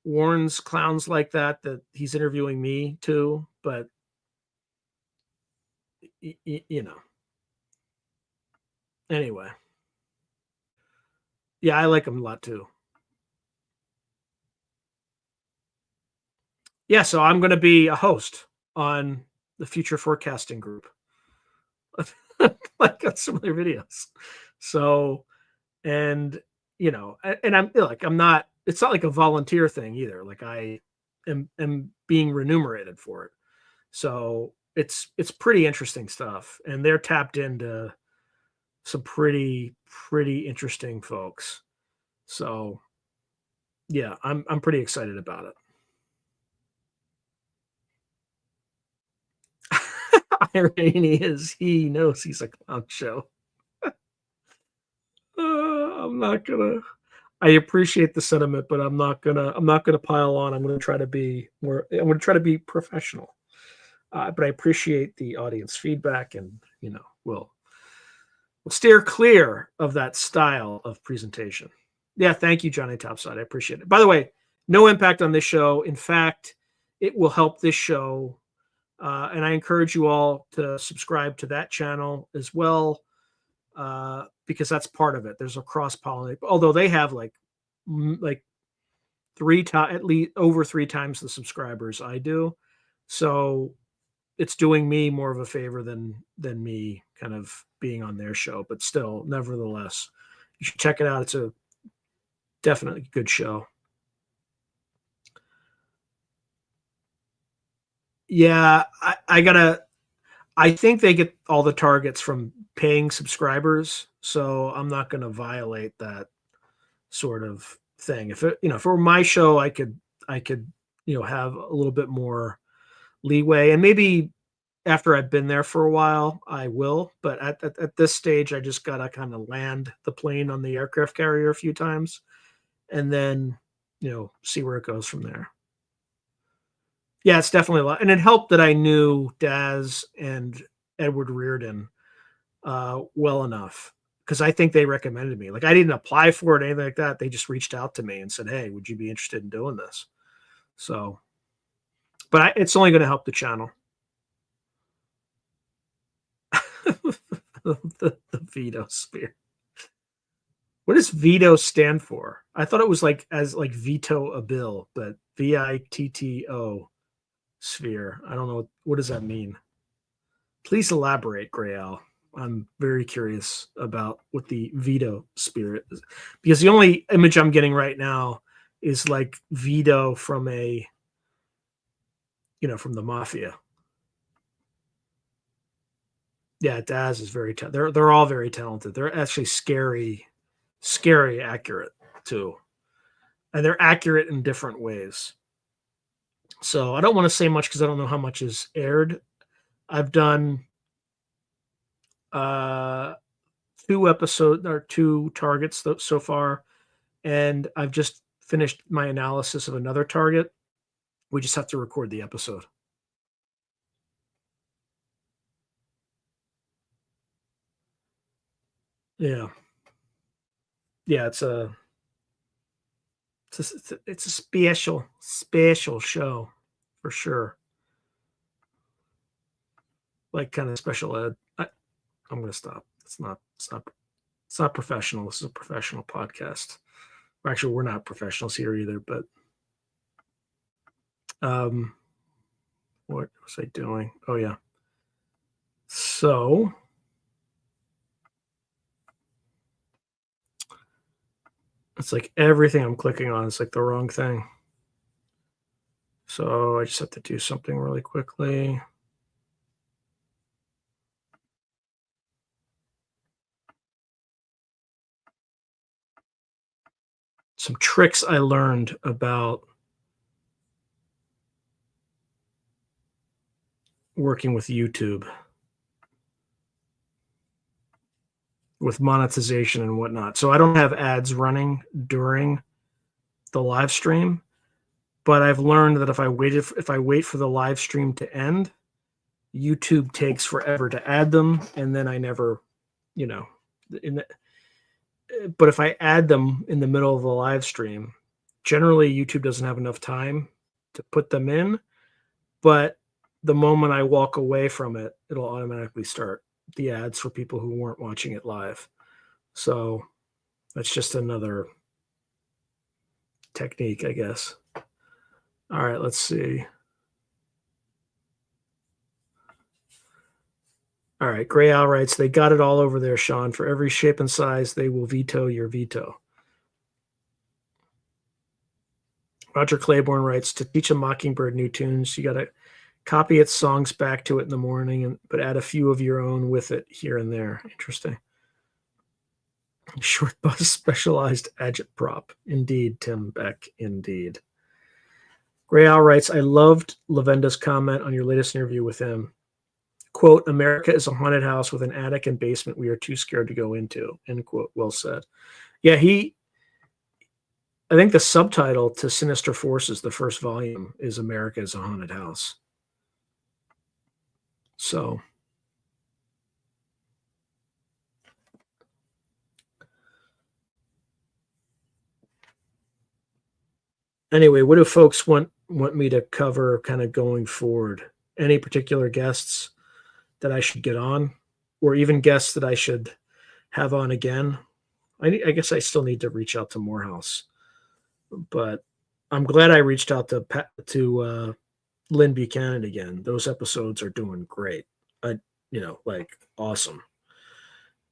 warns clowns like that he's interviewing me too. But, anyway. Yeah, I like him a lot too. Yeah, so I'm going to be a host on the Future Forecasting Group, like on some of their videos. So, and I'm like, I'm not. It's not like a volunteer thing either. Like I am being remunerated for it. So it's pretty interesting stuff, and they're tapped into some pretty interesting folks. So yeah, I'm pretty excited about it. Irony is he knows he's a clown show. I'm not gonna. I appreciate the sentiment, but I'm not gonna pile on. I'm gonna try to be more. I'm gonna try to be professional. But I appreciate the audience feedback, and we'll steer clear of that style of presentation. Yeah, thank you, Johnny Topside. I appreciate it. By the way, no impact on this show. In fact, it will help this show. And I encourage you all to subscribe to that channel as well, because that's part of it. There's a cross pollinate, although they have like at least over 3 times the subscribers I do. So it's doing me more of a favor than me kind of being on their show, but still, nevertheless, you should check it out. It's a definitely good show. Yeah, I think they get all the targets from paying subscribers, so I'm not going to violate that sort of thing. If it were my show, I could have a little bit more leeway, and maybe after I've been there for a while, I will. But at this stage, I just got to kind of land the plane on the aircraft carrier a few times, and then see where it goes from there. Yeah, it's definitely a lot, and it helped that I knew Daz and Edward Reardon well enough, because I think they recommended me. Like I didn't apply for it or anything like that. They just reached out to me and said, "Hey, would you be interested in doing this?" So, but it's only going to help the channel. the veto spear. What does veto stand for? I thought it was like veto a bill, but VITTO sphere. I don't know. What does that mean? Please elaborate, Grail. I'm very curious about what the veto spirit is, because the only image I'm getting right now is like Vito from from the mafia. Yeah, Daz is very they're all very talented. They're actually scary accurate too. And they're accurate in different ways. So I don't want to say much because I don't know how much is aired. I've done 2 targets so far, and I've just finished my analysis of another target. We just have to record the episode. Yeah. It's a special show for sure. Like kind of special ed. I'm going to stop. It's not professional. This is a professional podcast. Actually, we're not professionals here either, but what was I doing? Oh yeah. So it's like everything I'm clicking on is like the wrong thing. So I just have to do something really quickly. Some tricks I learned about working with YouTube, with monetization and whatnot. So I don't have ads running during the live stream, but I've learned that if I wait for the live stream to end, YouTube takes forever to add them, and then I never, you know, but if I add them in the middle of the live stream, generally YouTube doesn't have enough time to put them in, but the moment I walk away from it, it'll automatically start the ads for people who weren't watching it live. So that's just another technique, I guess. All right, let's see. All right, Gray Owl writes, they got it all over there, Sean. For every shape and size, they will veto your veto. Roger Claiborne writes, to teach a mockingbird new tunes, you got to copy its songs back to it in the morning, but add a few of your own with it here and there. Interesting. Short bus specialized agitprop. Indeed, Tim Beck, indeed. Gray Owl writes, I loved Lavenda's comment on your latest interview with him. Quote, America is a haunted house with an attic and basement we are too scared to go into, end quote. Well said. Yeah, I think the subtitle to Sinister Forces, the first volume, is America is a Haunted House. So anyway, what do folks want me to cover kind of going forward? Any particular guests that I should get on, or even guests that I should have on again? I guess I still need to reach out to Morehouse, but I'm glad I reached out to Lynn Buchanan again. Those episodes are doing great. Like awesome.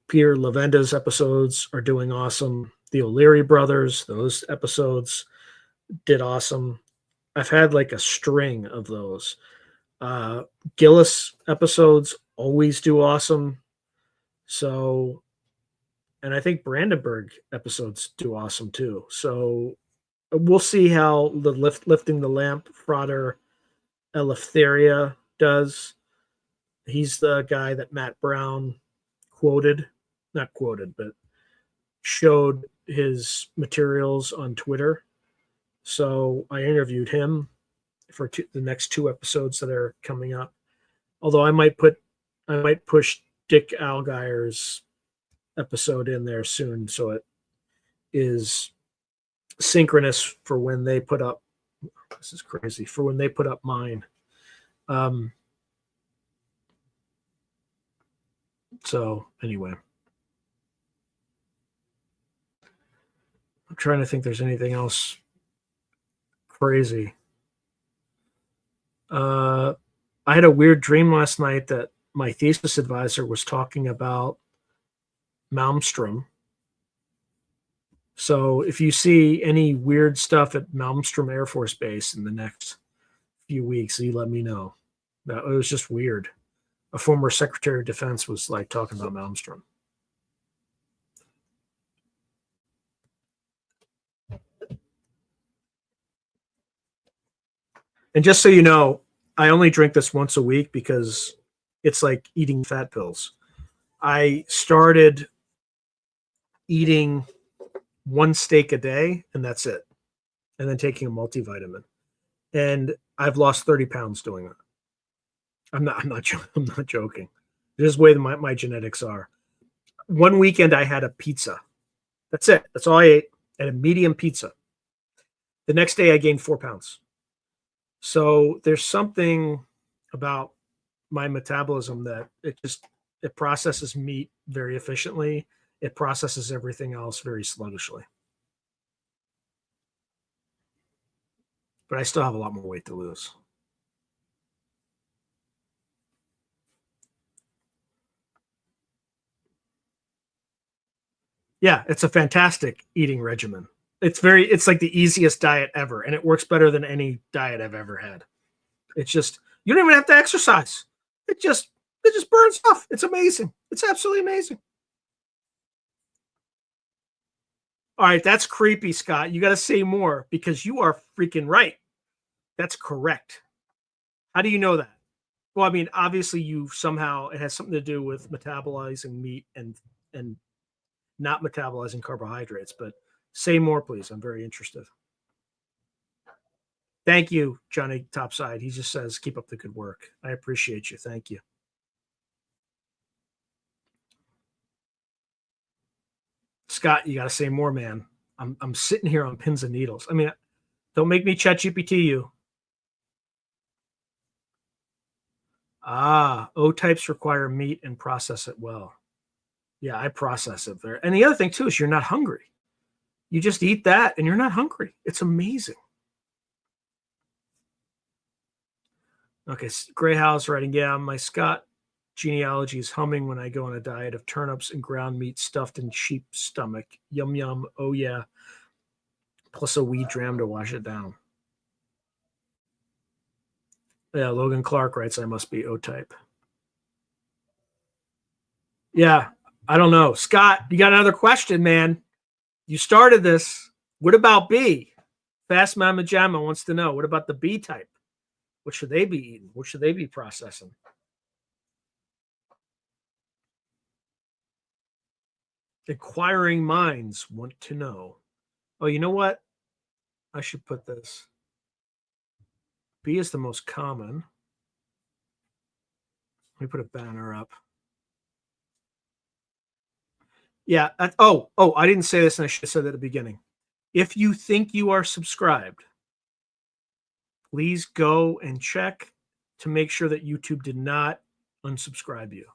Peter Lavenda's episodes are doing awesome. The O'Leary brothers, those episodes did awesome. I've had like a string of those. Gillis episodes always do awesome. So, and I think Brandenburg episodes do awesome too. So we'll see how the lifting the lamp Frater Eleftheria does. He's the guy that Matt Brown not quoted, but showed his materials on Twitter. So I interviewed him for the next 2 episodes that are coming up. Although I might push Dick Algire's episode in there soon, so it is synchronous for when they put up. This is crazy, for when they put up mine. So anyway, I'm trying to think there's anything else crazy. I had a weird dream last night that my thesis advisor was talking about Malmstrom. So if you see any weird stuff at Malmstrom Air Force Base in the next few weeks, you let me know. It was just weird. A former Secretary of Defense was like talking about Malmstrom. And just so you know, I only drink this once a week because it's like eating fat pills. I started eating 1 steak a day, and that's it, and then taking a multivitamin. And I've lost 30 pounds doing it. I'm not joking. This is the way my genetics are. One weekend I had a pizza. That's it. That's all I ate. And a medium pizza. The next day I gained 4 pounds. So there's something about my metabolism that it processes meat very efficiently. It processes everything else very sluggishly. But I still have a lot more weight to lose. Yeah, it's a fantastic eating regimen. It's like the easiest diet ever, and it works better than any diet I've ever had. It's just, you don't even have to exercise. It just burns off. It's amazing. It's absolutely amazing. All right, that's creepy, Scott. You got to say more because you are freaking right. That's correct. How do you know that? Well, I mean, obviously you somehow, it has something to do with metabolizing meat and not metabolizing carbohydrates, but say more, please. I'm very interested. Thank you, Johnny Topside. He just says, keep up the good work. I appreciate you. Thank you. Scott, you got to say more, man. I'm sitting here on pins and needles. I mean, don't make me chat GPT you. O types require meat and process it well. Yeah, I process it there. And the other thing too is you're not hungry. You just eat that and you're not hungry. It's amazing. Okay, Gray House writing, yeah, my Scott genealogy is humming when I go on a diet of turnips and ground meat stuffed in sheep stomach. Yum, yum. Oh, yeah. Plus a wheat dram to wash it down. Yeah, Logan Clark writes, I must be O-type. Yeah, I don't know. Scott, you got another question, man. You started this. What about B? Fast Mama Jamma wants to know, what about the B type? What should they be eating? What should they be processing? Inquiring minds want to know. Oh, you know what? I should put this. B is the most common. Let me put a banner up. Yeah. I didn't say this, and I should have said that at the beginning. If you think you are subscribed, please go and check to make sure that YouTube did not unsubscribe you.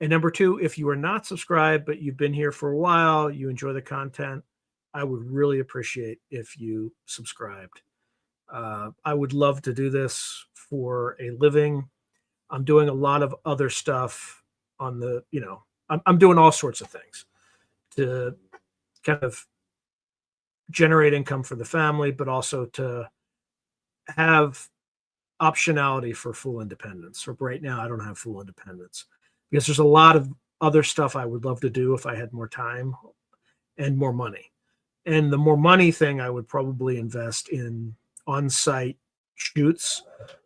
And number two, if you are not subscribed, but you've been here for a while, you enjoy the content, I would really appreciate if you subscribed. I would love to do this for a living. I'm doing a lot of other stuff on the, I'm doing all sorts of things to kind of generate income for the family, but also to have optionality for full independence. So right now, I don't have full independence because there's a lot of other stuff I would love to do if I had more time and more money. And the more money thing, I would probably invest in on-site shoots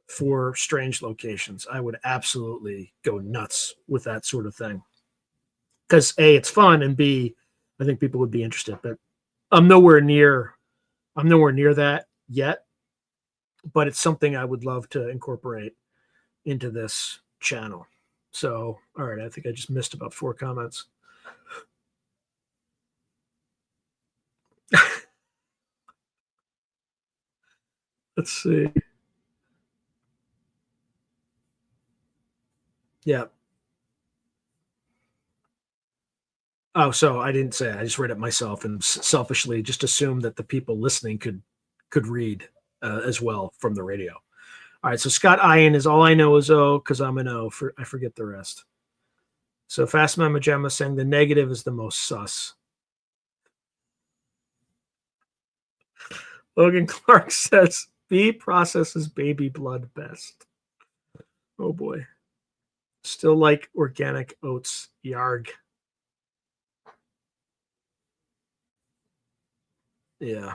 for strange locations. I would absolutely go nuts with that sort of thing. Because A, it's fun, and B, I think people would be interested. But I'm nowhere near that yet. But it's something I would love to incorporate into this channel. So, all right, I think I just missed about 4 comments. Let's see. Yeah. Oh, so I didn't say it. I just read it myself and selfishly just assumed that the people listening could read as well from the radio. All right, so Scott Ian is all I know is O because I'm an O. I forget the rest. So Fast Mama Gemma saying the negative is the most sus. Logan Clark says B processes baby blood best. Oh boy. Still like organic oats. Yarg. Yeah.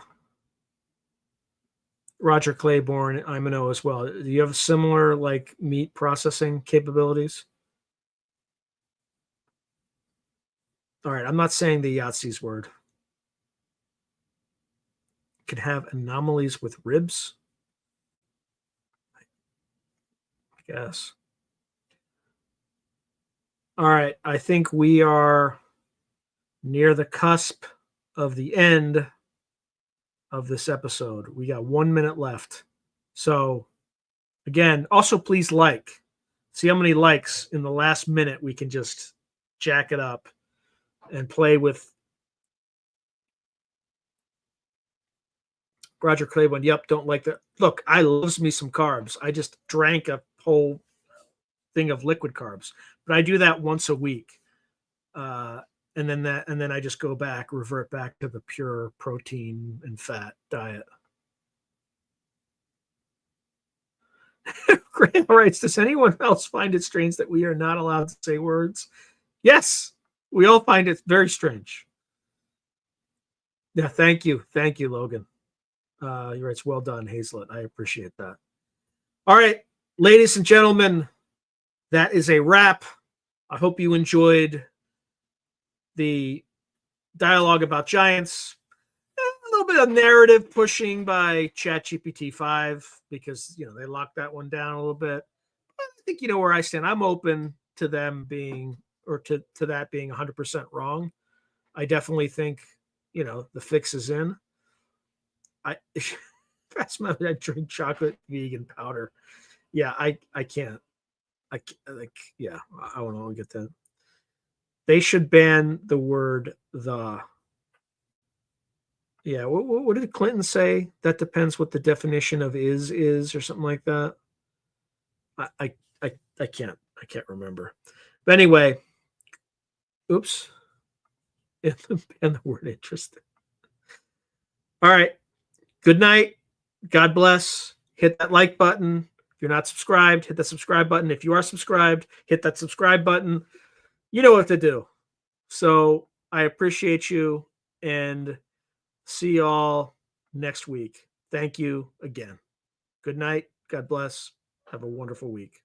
Roger Claiborne, I'm an O as well. Do you have similar like meat processing capabilities? All right, I'm not saying the Yahtzee's word. Can have anomalies with ribs. I guess. All right, I think we are near the cusp of the end of this episode. We got 1 minute left. So again, also please like. See how many likes in the last minute we can just jack it up and play with. Roger Claiborne, yep, don't like that. Look, I loves me some carbs. I just drank a whole thing of liquid carbs, but I do that once a week. And then I just revert back to the pure protein and fat diet. Graham writes, does anyone else find it strange that we are not allowed to say words? Yes, we all find it very strange. Yeah, thank you, Logan. He writes, well done, Hazlett. I appreciate that. All right, Ladies and gentlemen, that is a wrap. I hope you enjoyed the dialogue about giants. A little bit of narrative pushing by ChatGPT 5 because they locked that one down a little bit. But I think you know where I stand. I'm open to them being or to that being 100% wrong. I definitely think the fix is in. That's my I drink chocolate vegan powder. Yeah, I can't. I want to get that. They should ban the word the. Yeah, what did Clinton say? That depends what the definition of is or something like that. I can't remember. But anyway, oops. And the word interesting. All right. Good night. God bless. Hit that like button. If you're not subscribed, hit that subscribe button. If you are subscribed, hit that subscribe button. You know what to do. So I appreciate you and see y'all next week. Thank you again. Good night. God bless. Have a wonderful week.